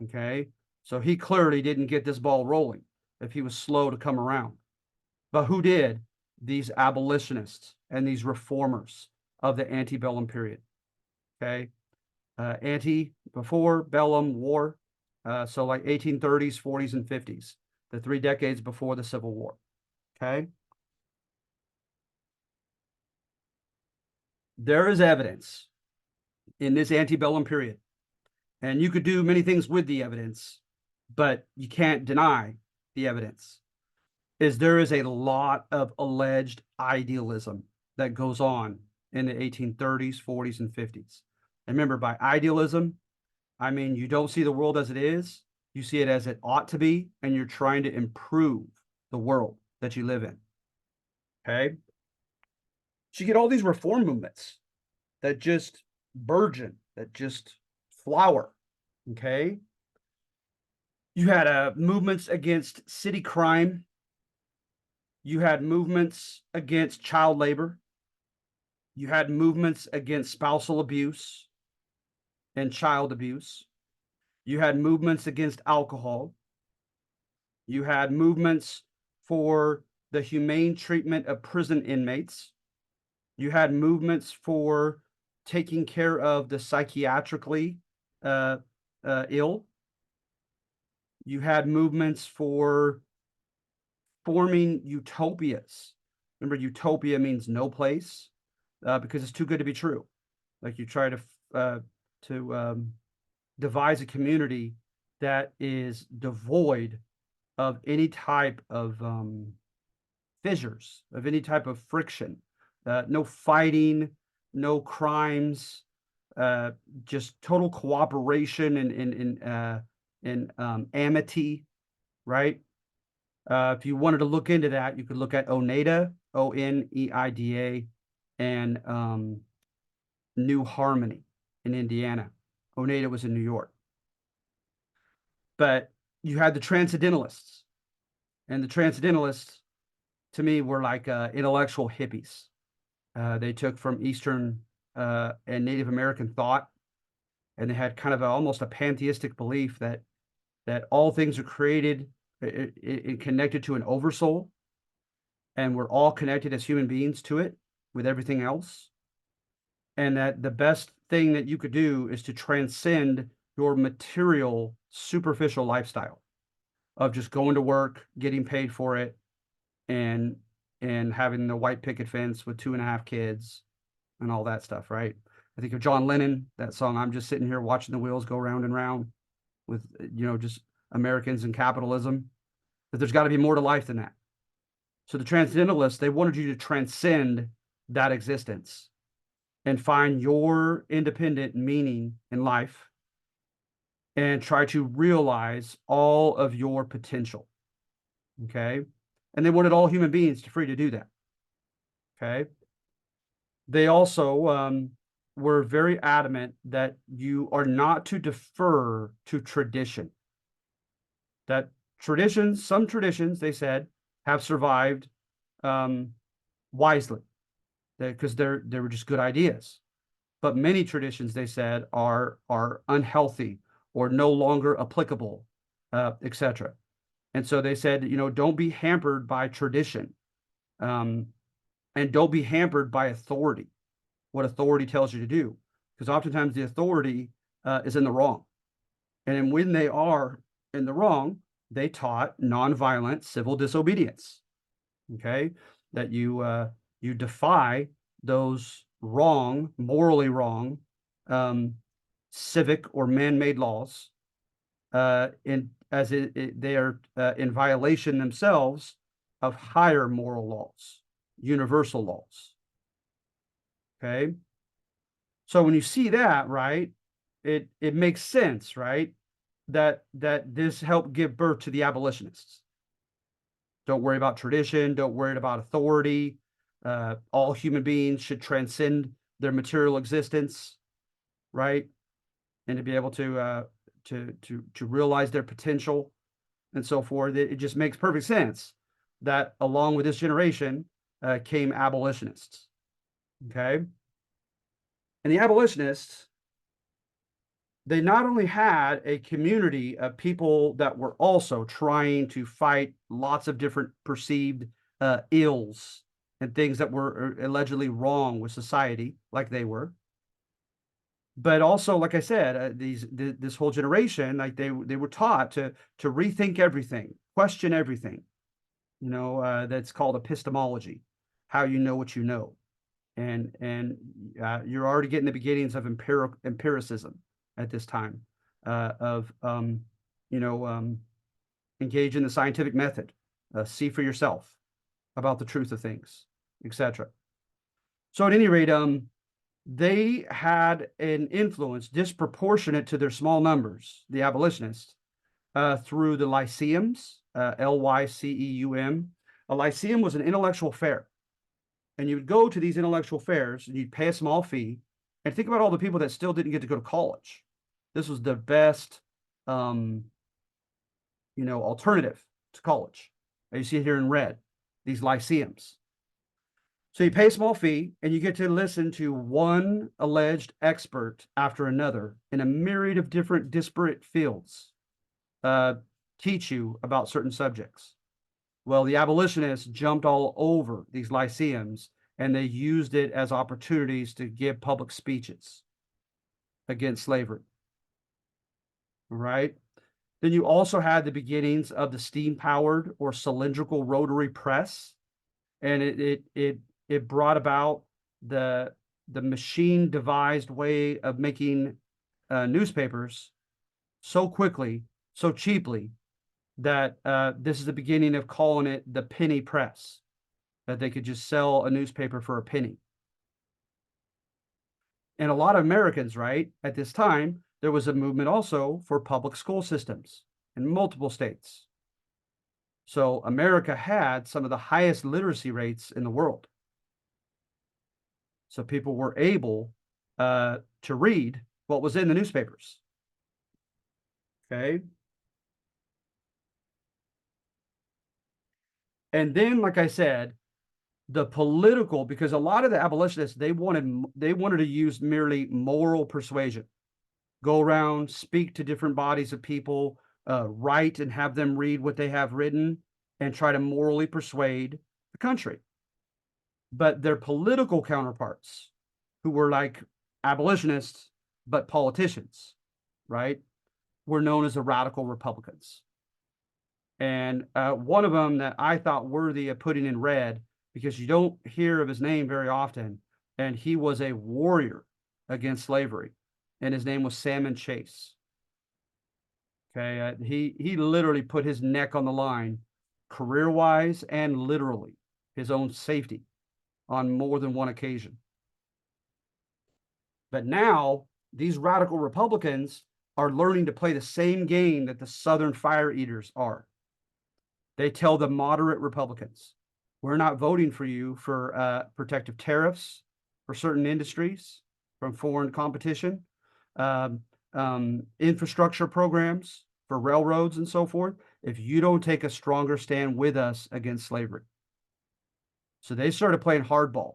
okay? So he clearly didn't get this ball rolling if he was slow to come around. But who did? These abolitionists and these reformers of the antebellum period, okay? Before bellum war, so like 1830s, 40s, and 50s, the 3 decades before the Civil War, okay? There is evidence in this antebellum period, and you could do many things with the evidence, but you can't deny the evidence, is there is a lot of alleged idealism that goes on in the 1830s, 40s, and 50s. And remember, by idealism, I mean, you don't see the world as it is, You see it as it ought to be, and you're trying to improve the world that you live in. Okay. So you get all these reform movements that just burgeon, that just flower. Okay. You had movements against city crime. You had movements against child labor. You had movements against spousal abuse and child abuse. You had movements against alcohol. You had movements for the humane treatment of prison inmates. You had movements for taking care of the psychiatrically uh, ill. You had movements for forming utopias. Remember, utopia means no place because it's too good to be true. Like you try to devise a community that is devoid of any type of fissures, of any type of friction, no fighting, no crimes, just total cooperation and amity, right? If you wanted to look into that, you could look at Oneida, Oneida, and New Harmony in Indiana. Oneida was in New York. But you had the Transcendentalists, and the Transcendentalists, to me, were like intellectual hippies. They took from Eastern and Native American thought, and they had kind of almost a pantheistic belief that all things are created and connected to an oversoul, and we're all connected as human beings to it with everything else, and that the best thing that you could do is to transcend your material, superficial lifestyle of just going to work, getting paid for it, and having the white picket fence with 2.5 kids and all that stuff, right? I think of John Lennon, that song, I'm just sitting here watching the wheels go round and round with, just Americans and capitalism, that there's got to be more to life than that. So the Transcendentalists, they wanted you to transcend that existence and find your independent meaning in life and try to realize all of your potential. Okay. And they wanted all human beings to free to do that. Okay. They also were very adamant that you are not to defer to tradition. That traditions, some traditions, they said, have survived wisely because they were just good ideas. But many traditions, they said, are unhealthy or no longer applicable, etc. And so they said, don't be hampered by tradition, and don't be hampered by authority, what authority tells you to do, because oftentimes the authority is in the wrong. And when they are in the wrong, they taught nonviolent civil disobedience. Okay, that you defy those wrong, morally wrong, civic or man-made laws, they are in violation themselves of higher moral laws, universal laws. Okay, so when you see that, right, it makes sense, right, that this helped give birth to the abolitionists. Don't worry about tradition. Don't worry about authority. All human beings should transcend their material existence, right, and to be able to realize their potential and so forth. It just makes perfect sense that along with this generation came abolitionists. Okay, and the abolitionists, they not only had a community of people that were also trying to fight lots of different perceived ills and things that were allegedly wrong with society, like they were, but also, like I said, this whole generation, like they were taught to rethink everything, question everything. That's called epistemology, how you know what you know, and you're already getting the beginnings of empiricism at this time, of engage in the scientific method, see for yourself about the truth of things, etc. So at any rate, they had an influence disproportionate to their small numbers, the abolitionists, through the lyceums, Lyceum. A lyceum was an intellectual fair. And you would go to these intellectual fairs and you'd pay a small fee. And think about all the people that still didn't get to go to college. This was the best, alternative to college. You see it here in red, these lyceums. So you pay a small fee and you get to listen to one alleged expert after another in a myriad of different disparate fields teach you about certain subjects. Well, the abolitionists jumped all over these lyceums and they used it as opportunities to give public speeches against slavery. All right. Then you also had the beginnings of the steam-powered or cylindrical rotary press, and it brought about the machine-devised way of making newspapers so quickly, so cheaply, that this is the beginning of calling it the penny press, that they could just sell a newspaper for a penny. And a lot of Americans, right, at this time, there was a movement also for public school systems in multiple states. So America had some of the highest literacy rates in the world. So people were able to read what was in the newspapers. Okay. And then, like I said, the political, because a lot of the abolitionists, they wanted to use merely moral persuasion, go around, speak to different bodies of people, write and have them read what they have written and try to morally persuade the country. But their political counterparts, who were like abolitionists, but politicians, right, were known as the radical Republicans. And one of them that I thought worthy of putting in red, because you don't hear of his name very often, and he was a warrior against slavery, and his name was Salmon Chase. Okay, he literally put his neck on the line, career-wise and literally, his own safety on more than one occasion. But now these radical Republicans are learning to play the same game that the Southern fire eaters are. They tell the moderate Republicans, we're not voting for you for protective tariffs for certain industries from foreign competition, infrastructure programs for railroads and so forth, if you don't take a stronger stand with us against slavery. So they started playing hardball,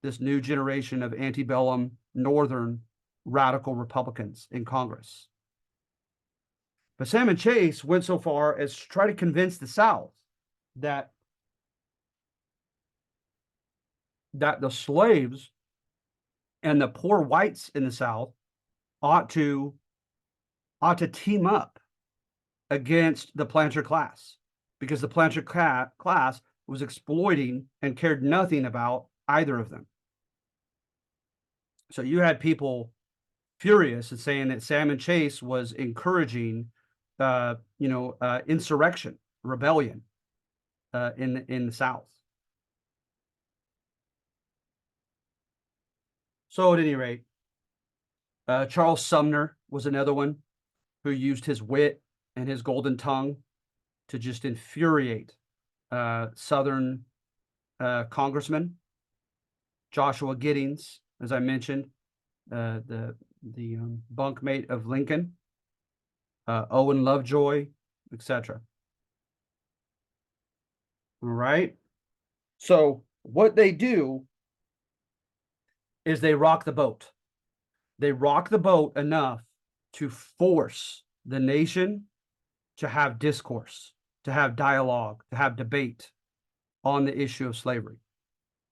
this new generation of antebellum Northern radical Republicans in Congress. But Salmon Chase went so far as to try to convince the South that the slaves and the poor whites in the South ought to team up against the planter class, because the planter class was exploiting and cared nothing about either of them. So you had people furious and saying that Salmon Chase was encouraging, insurrection, rebellion in the South. So at any rate, Charles Sumner was another one who used his wit and his golden tongue to just infuriate Southern congressmen. Joshua Giddings, as I mentioned, the bunkmate of Lincoln, Owen Lovejoy, etc. All right. So what they do is they rock the boat. They rock the boat enough to force the nation to have discourse, to have dialogue, to have debate on the issue of slavery.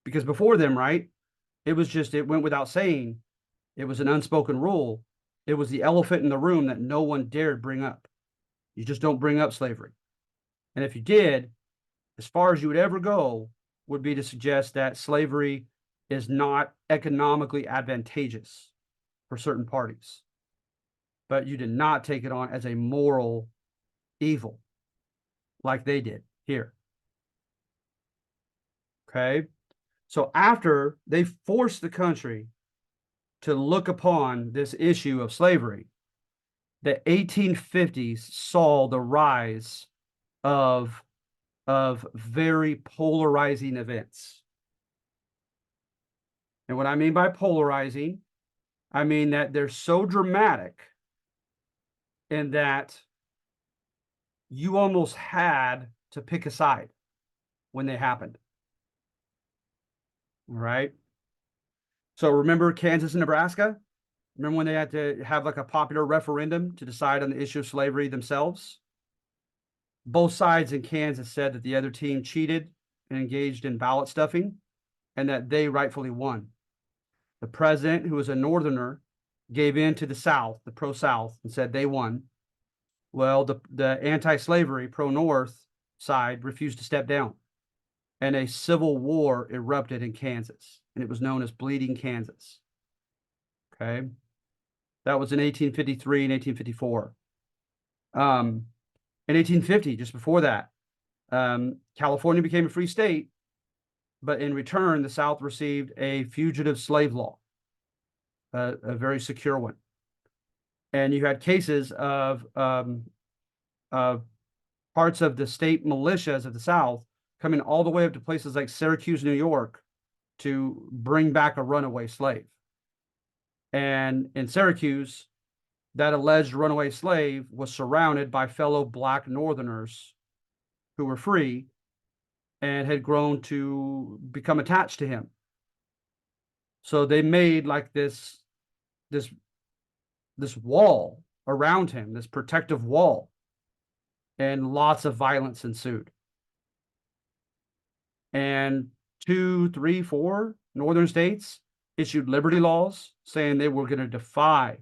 Because before them, right, it went without saying, it was an unspoken rule. It was the elephant in the room that no one dared bring up. You just don't bring up slavery. And if you did, as far as you would ever go, would be to suggest that slavery is not economically advantageous for certain parties. But you did not take it on as a moral evil like they did here. Okay. So after they forced the country to look upon this issue of slavery, the 1850s saw the rise of very polarizing events. And what I mean by polarizing, I mean that they're so dramatic in that you almost had to pick a side when they happened. Right? So remember Kansas and Nebraska? Remember when they had to have like a popular referendum to decide on the issue of slavery themselves? Both sides in Kansas said that the other team cheated and engaged in ballot stuffing and that they rightfully won. The president, who was a Northerner, gave in to the South, the pro-South, and said they won. Well, the anti-slavery, pro-North side refused to step down, and a civil war erupted in Kansas, and it was known as Bleeding Kansas. Okay, that was in 1853 and 1854. In 1850, just before that, California became a free state, but in return, the South received a fugitive slave law, a very secure one. And you had cases of parts of the state militias of the South coming all the way up to places like Syracuse, New York, to bring back a runaway slave. And in Syracuse, that alleged runaway slave was surrounded by fellow Black Northerners who were free and had grown to become attached to him. So they made like this wall around him, this protective wall, and lots of violence ensued. And 2, 3, 4 northern states issued liberty laws saying they were going to defy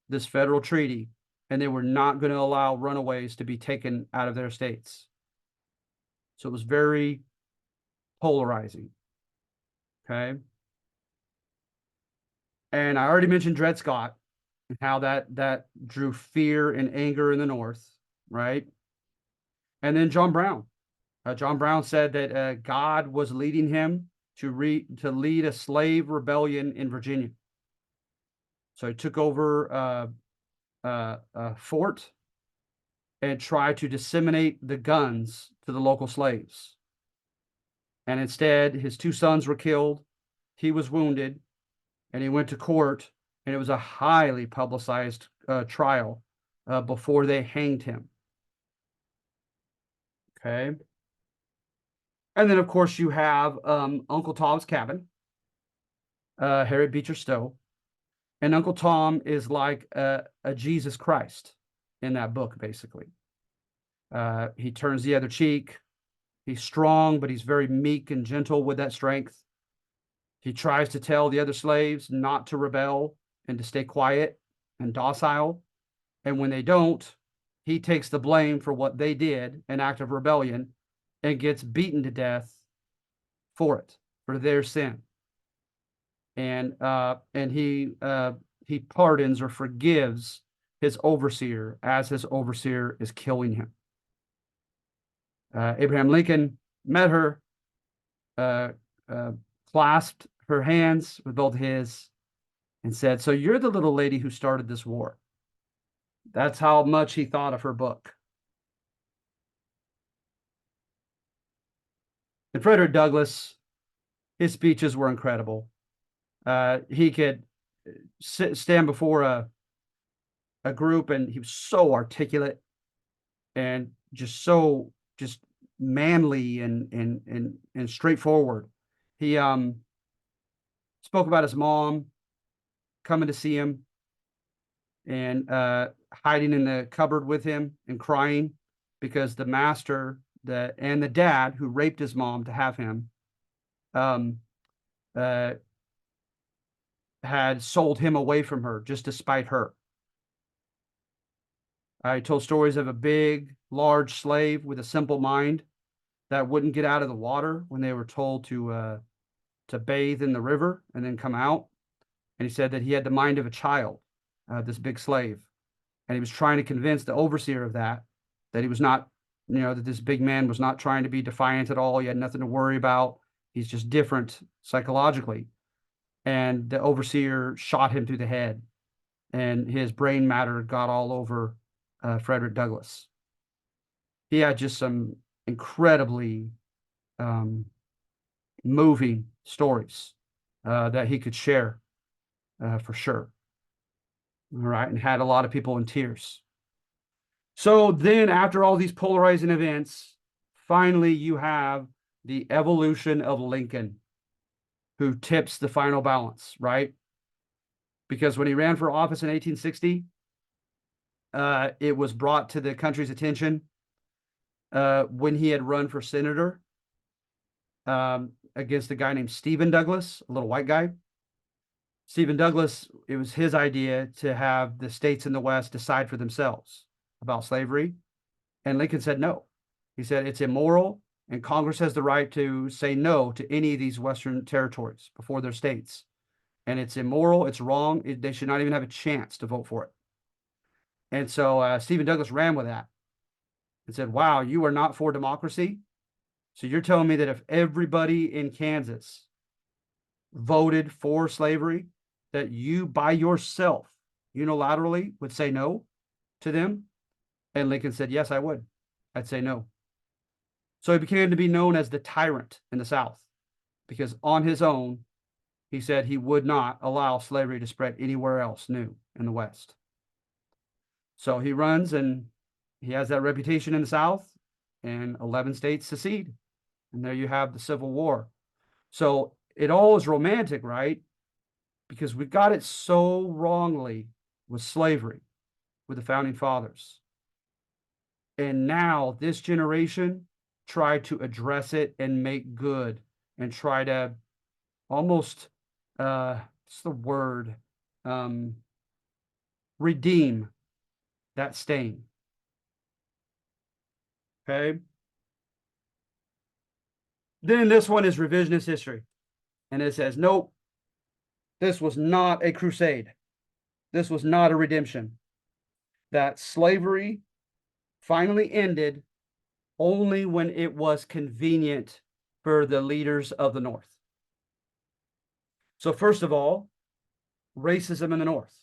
this federal treaty and they were not going to allow runaways to be taken out of their states. So it was very polarizing. Okay. And I already mentioned Dred Scott and how that drew fear and anger in the North, right? And then John Brown. John Brown said that God was leading him to lead a slave rebellion in Virginia. So he took over a fort and tried to disseminate the guns to the local slaves. And instead, his 2 sons were killed. He was wounded, and he went to court, and it was a highly publicized trial before they hanged him. Okay. And then, of course, you have Uncle Tom's Cabin, Harriet Beecher Stowe. And Uncle Tom is like a Jesus Christ in that book, basically. He turns the other cheek. He's strong, but he's very meek and gentle with that strength. He tries to tell the other slaves not to rebel and to stay quiet and docile. And when they don't, he takes the blame for what they did, an act of rebellion, and gets beaten to death for it, for their sin. And he pardons or forgives his overseer as his overseer is killing him. Abraham Lincoln met her, clasped her hands with both his, and said, "So you're the little lady who started this war." That's how much he thought of her book. And Frederick Douglass, his speeches were incredible. He could stand before a group, and he was so articulate and just so manly and straightforward. He spoke about his mom coming to see him and hiding in the cupboard with him and crying because the master and the dad who raped his mom to have him had sold him away from her just to spite her. I told stories of a big, large slave with a simple mind that wouldn't get out of the water when they were told to bathe in the river and then come out. And he said that he had the mind of a child, this big slave. And he was trying to convince the overseer of that he was not, that this big man was not trying to be defiant at all. He had nothing to worry about. He's just different psychologically. And the overseer shot him through the head and his brain matter got all over Frederick Douglass. He had just some incredibly moving stories that he could share for sure. All right, and had a lot of people in tears. So then, after all these polarizing events, finally you have the evolution of Lincoln, who tips the final balance, right? Because when he ran for office in 1860, it was brought to the country's attention when he had run for senator against a guy named Stephen Douglas, a little white guy. Stephen Douglas, it was his idea to have the states in the West decide for themselves about slavery. And Lincoln said no. He said it's immoral, and Congress has the right to say no to any of these Western territories before their states. And it's immoral, it's wrong, they should not even have a chance to vote for it. And so Stephen Douglas ran with that and said, wow, you are not for democracy? So you're telling me that if everybody in Kansas voted for slavery, that you by yourself unilaterally would say no to them? And Lincoln said, yes, I would. I'd say no. So he became to be known as the tyrant in the South, because on his own, he said he would not allow slavery to spread anywhere else new in the West. So he runs, and he has that reputation in the South, and 11 states secede. And there you have the Civil War. So it all is romantic, right? Because we got it so wrongly with slavery, with the founding fathers. And now this generation tried to address it and make good and try to almost, what's the word? Redeem that stain. Okay. Then this one is revisionist history. And it says, nope, this was not a crusade. This was not a redemption. That slavery finally ended only when it was convenient for the leaders of the North. So first of all, racism in the North.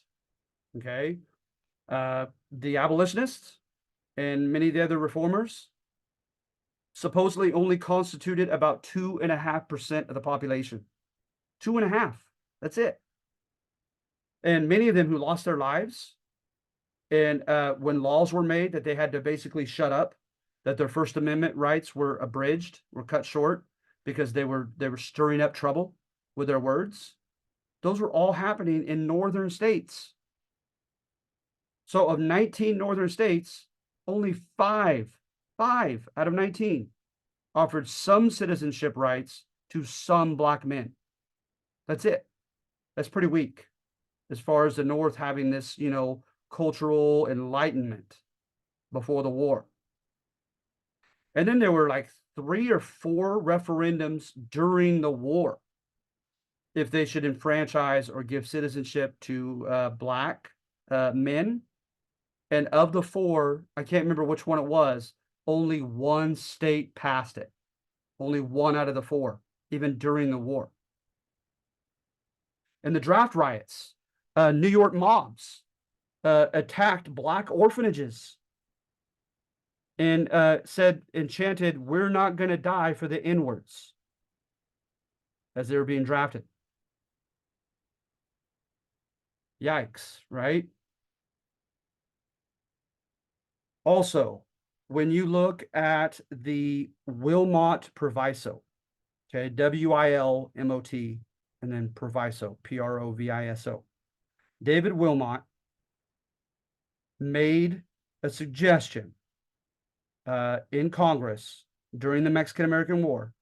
Okay. The abolitionists and many of the other reformers supposedly only constituted about 2.5% of the population. 2.5%. That's it. And many of them who lost their lives, and when laws were made that they had to basically shut up, that their First Amendment rights were abridged, were cut short because they were stirring up trouble with their words. Those were all happening in northern states. So of 19 northern states, only five out of 19 offered some citizenship rights to some black men. That's it. That's pretty weak as far as the North having this, cultural enlightenment before the war. And then there were like 3 or 4 referendums during the war if they should enfranchise or give citizenship to black men. And of the 4, I can't remember which one it was, only one state passed it. Only 1 out of the 4, even during the war. And the draft riots, New York mobs attacked black orphanages and chanted, "We're not going to die for the N-words," as they were being drafted. Yikes, right? Also, when you look at the Wilmot Proviso, okay, W-I-L-M-O-T, and then Proviso, P-R-O-V-I-S-O. David Wilmot made a suggestion in Congress during the Mexican-American War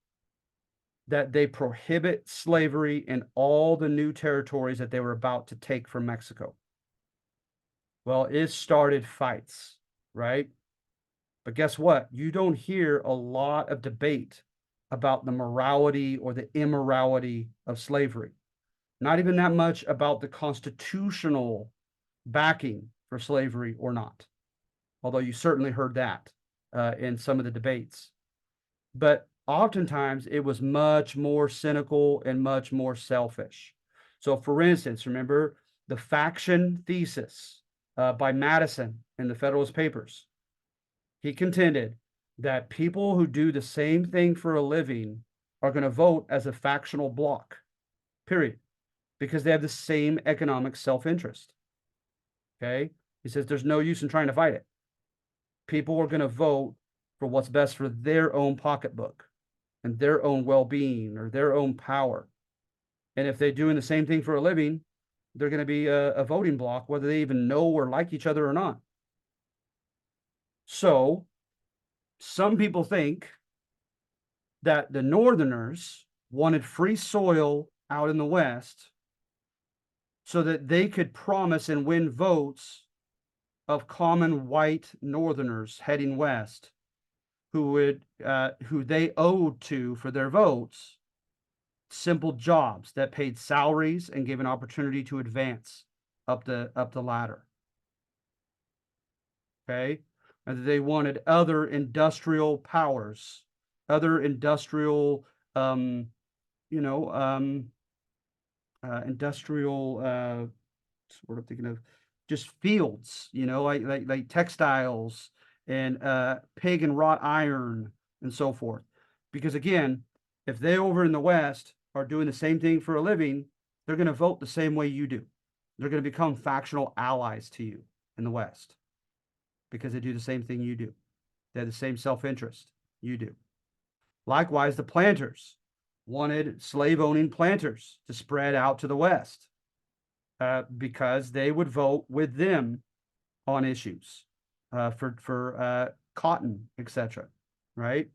that they prohibit slavery in all the new territories that they were about to take from Mexico. Well, it started fights, right? But guess what? You don't hear a lot of debate about the morality or the immorality of slavery. Not even that much about the constitutional backing for slavery or not. Although you certainly heard that in some of the debates. But oftentimes it was much more cynical and much more selfish. So for instance, remember The faction thesis by Madison in the Federalist Papers. He contended that people who do the same thing for a living are going to vote as a factional bloc, period, because they have the same economic self-interest. Okay? He says there's no use in trying to fight it. People are going to vote for what's best for their own pocketbook and their own well-being or their own power. And if they're doing the same thing for a living, they're going to be a voting bloc, whether they even know or like each other or not. So some people think that the Northerners wanted free soil out in the West so that they could promise and win votes of common white Northerners heading west who they owed to for their votes simple jobs that paid salaries and gave an opportunity to advance up the ladder. Okay, and they wanted other industrial powers, other industrial, industrial. What I'm thinking of, just fields, like textiles and pig and wrought iron and so forth. Because again, if they over in the West are doing the same thing for a living, they're going to vote the same way you do. They're going to become factional allies to you in the West because they do the same thing you do. They have the same self-interest you do. Likewise, the planters wanted slave-owning planters to spread out to the West because they would vote with them on issues for cotton, etc. Right?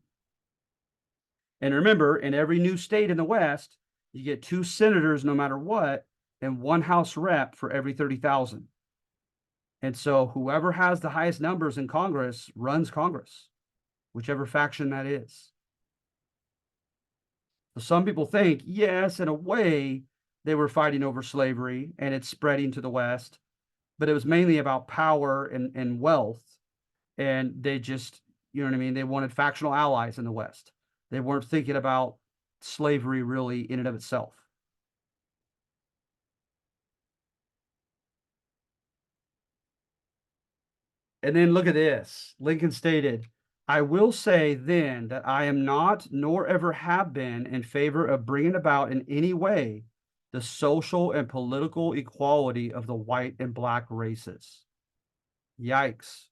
And remember, in every new state in the West, you get 2 senators no matter what, and 1 House rep for every 30,000. And so whoever has the highest numbers in Congress runs Congress, whichever faction that is. So some people think, yes, in a way, they were fighting over slavery and it's spreading to the West, but it was mainly about power and wealth. And they just, you know what I mean? They wanted factional allies in the West. They weren't thinking about slavery really in and of itself. And then look at this. Lincoln stated, I will say then that I am not, nor ever have been, in favor of bringing about in any way the social and political equality of the white and black races. Yikes.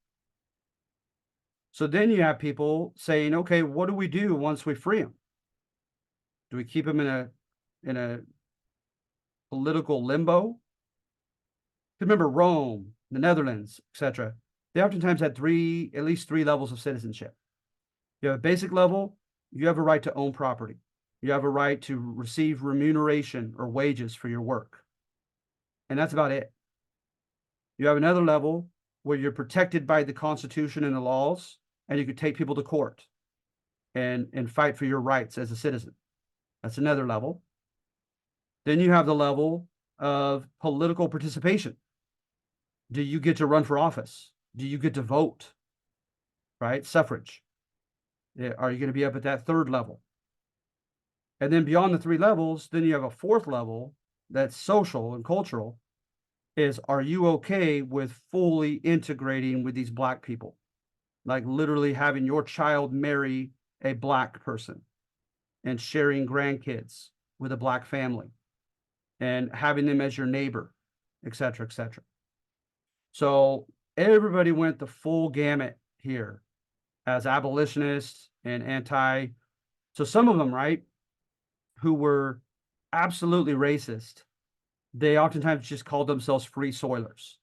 So then you have people saying, okay, what do we do once we free them? Do we keep them in a political limbo? Remember Rome, the Netherlands, etc. They oftentimes had at least three levels of citizenship. You have a basic level, you have a right to own property. You have a right to receive remuneration or wages for your work. And that's about it. You have another level where you're protected by the Constitution and the laws, and you could take people to court and fight for your rights as a citizen. That's another level. Then you have the level of political participation. Do you get to run for office? Do you get to vote? Right? Suffrage. Are you going to be up at that third level? And then beyond the 3 levels, then you have a 4th level that's social and cultural, is are you okay with fully integrating with these black people? Like literally having your child marry a black person and sharing grandkids with a black family and having them as your neighbor, et cetera, et cetera. So everybody went the full gamut here as abolitionists and anti. So some of them, right, who were absolutely racist, they oftentimes just called themselves free soilers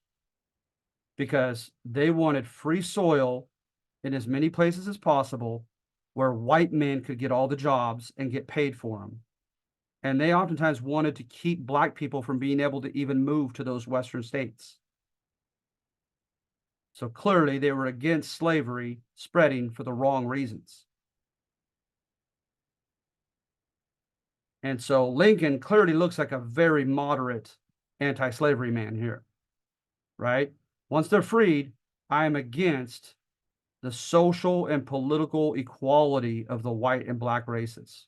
because they wanted free soil in as many places as possible where white men could get all the jobs and get paid for them. And they oftentimes wanted to keep black people from being able to even move to those Western states. So clearly they were against slavery spreading for the wrong reasons. And so Lincoln clearly looks like a very moderate anti-slavery man here, right? Once they're freed, I am against the social and political equality of the white and black races.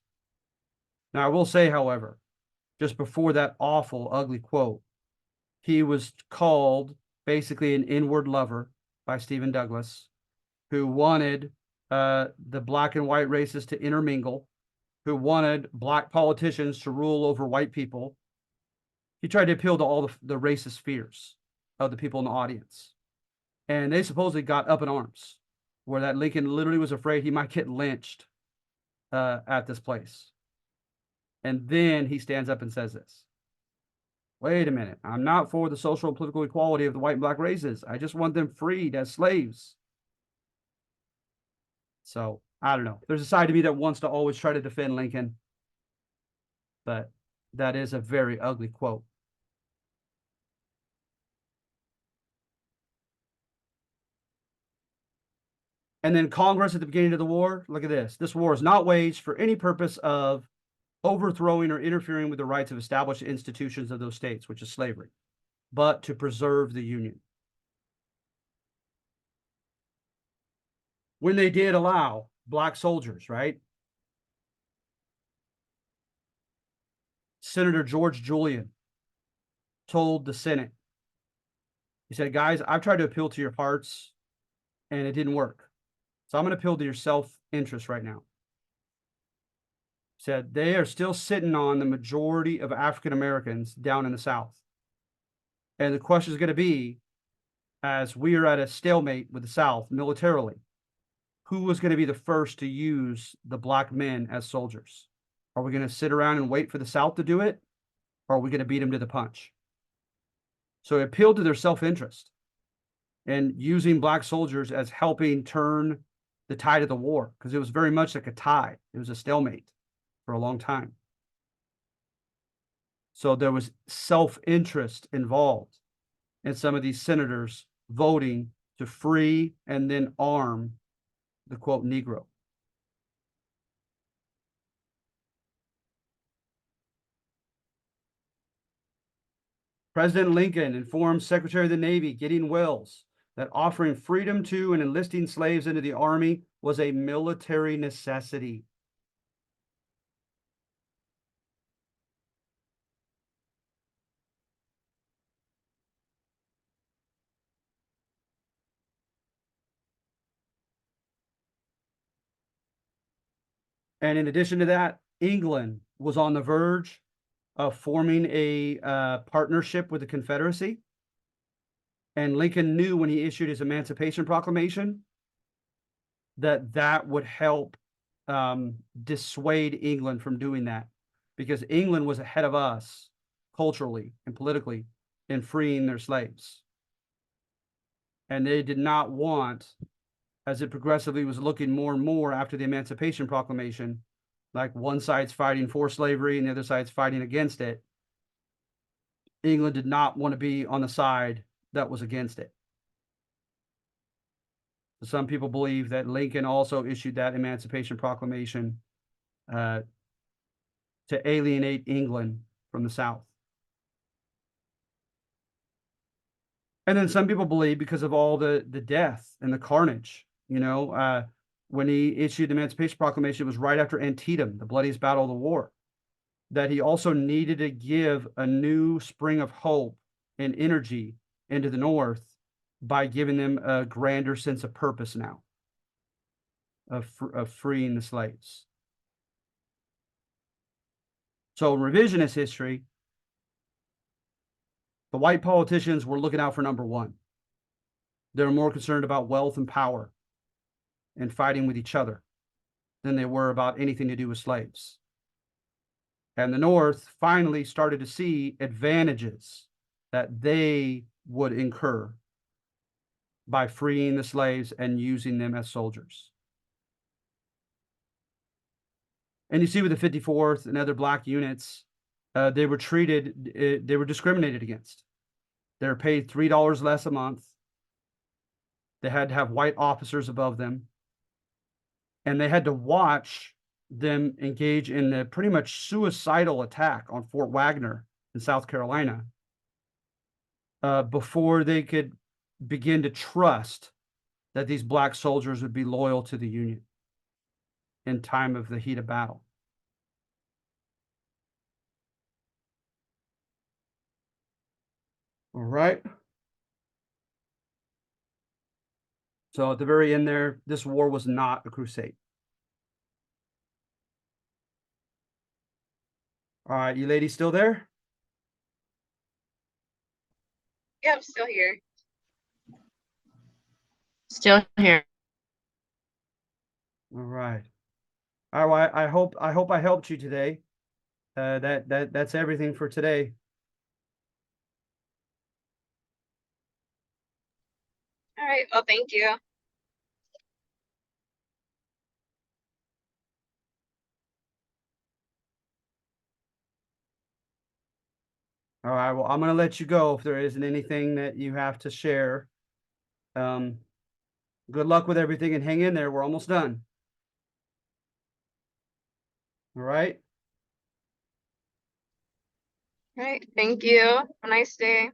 Now, I will say, however, just before that awful, ugly quote, he was called basically an inward lover by Stephen Douglas, who wanted the black and white races to intermingle, who wanted black politicians to rule over white people. He tried to appeal to all the racist fears of the people in the audience. And they supposedly got up in arms, where that Lincoln literally was afraid he might get lynched at this place. And then he stands up and says this: wait a minute, I'm not for the social and political equality of the white and black races. I just want them freed as slaves. So I don't know. There's a side to me that wants to always try to defend Lincoln, but that is a very ugly quote. And then Congress at the beginning of the war, look at this. This war is not waged for any purpose of overthrowing or interfering with the rights of established institutions of those states, which is slavery, but to preserve the Union. When they did allow black soldiers, right? Senator George Julian told the Senate, he said, guys, I've tried to appeal to your hearts and it didn't work. So I'm going to appeal to your self-interest right now. He said, they are still sitting on the majority of African Americans down in the South. And the question is going to be, as we are at a stalemate with the South militarily, who was going to be the first to use the black men as soldiers? Are we going to sit around and wait for the South to do it? Or are we going to beat them to the punch? So it appealed to their self-interest and using black soldiers as helping turn the tide of the war, because it was very much like a tide. It was a stalemate for a long time. So there was self-interest involved in some of these senators voting to free and then arm the quote Negro. President Lincoln informed Secretary of the Navy Gideon Welles that offering freedom to and enlisting slaves into the Army was a military necessity. And in addition to that, England was on the verge of forming a partnership with the Confederacy. And Lincoln knew when he issued his Emancipation Proclamation that that would help dissuade England from doing that, because England was ahead of us culturally and politically in freeing their slaves. And they did not want, as it progressively was looking more and more after the Emancipation Proclamation, like one side's fighting for slavery and the other side's fighting against it. England did not want to be on the side that was against it. Some people believe that Lincoln also issued that Emancipation Proclamation to alienate England from the South. And then some people believe, because of all the death and the carnage, you know, when he issued the Emancipation Proclamation, it was right after Antietam, the bloodiest battle of the war, that he also needed to give a new spring of hope and energy into the North by giving them a grander sense of purpose now of freeing the slaves. So in revisionist history, the white politicians were looking out for number one. They were more concerned about wealth and power and fighting with each other than they were about anything to do with slaves. And the North finally started to see advantages that they would incur by freeing the slaves and using them as soldiers. And you see with the 54th and other black units, they were discriminated against. They were paid $3 less a month. They had to have white officers above them. And they had to watch them engage in a pretty much suicidal attack on Fort Wagner in South Carolina before they could begin to trust that these black soldiers would be loyal to the Union in time of the heat of battle. All right. So at the very end there, this war was not a crusade. All right, you ladies still there? Yeah, I'm still here. Still here. All right. All right. I hope I helped you today. That's everything for today. All right. Well, thank you. All right. Well, I'm gonna let you go if there isn't anything that you have to share. Um, good luck with everything and hang in there. We're almost done. All right. All right. Thank you. Have a nice day.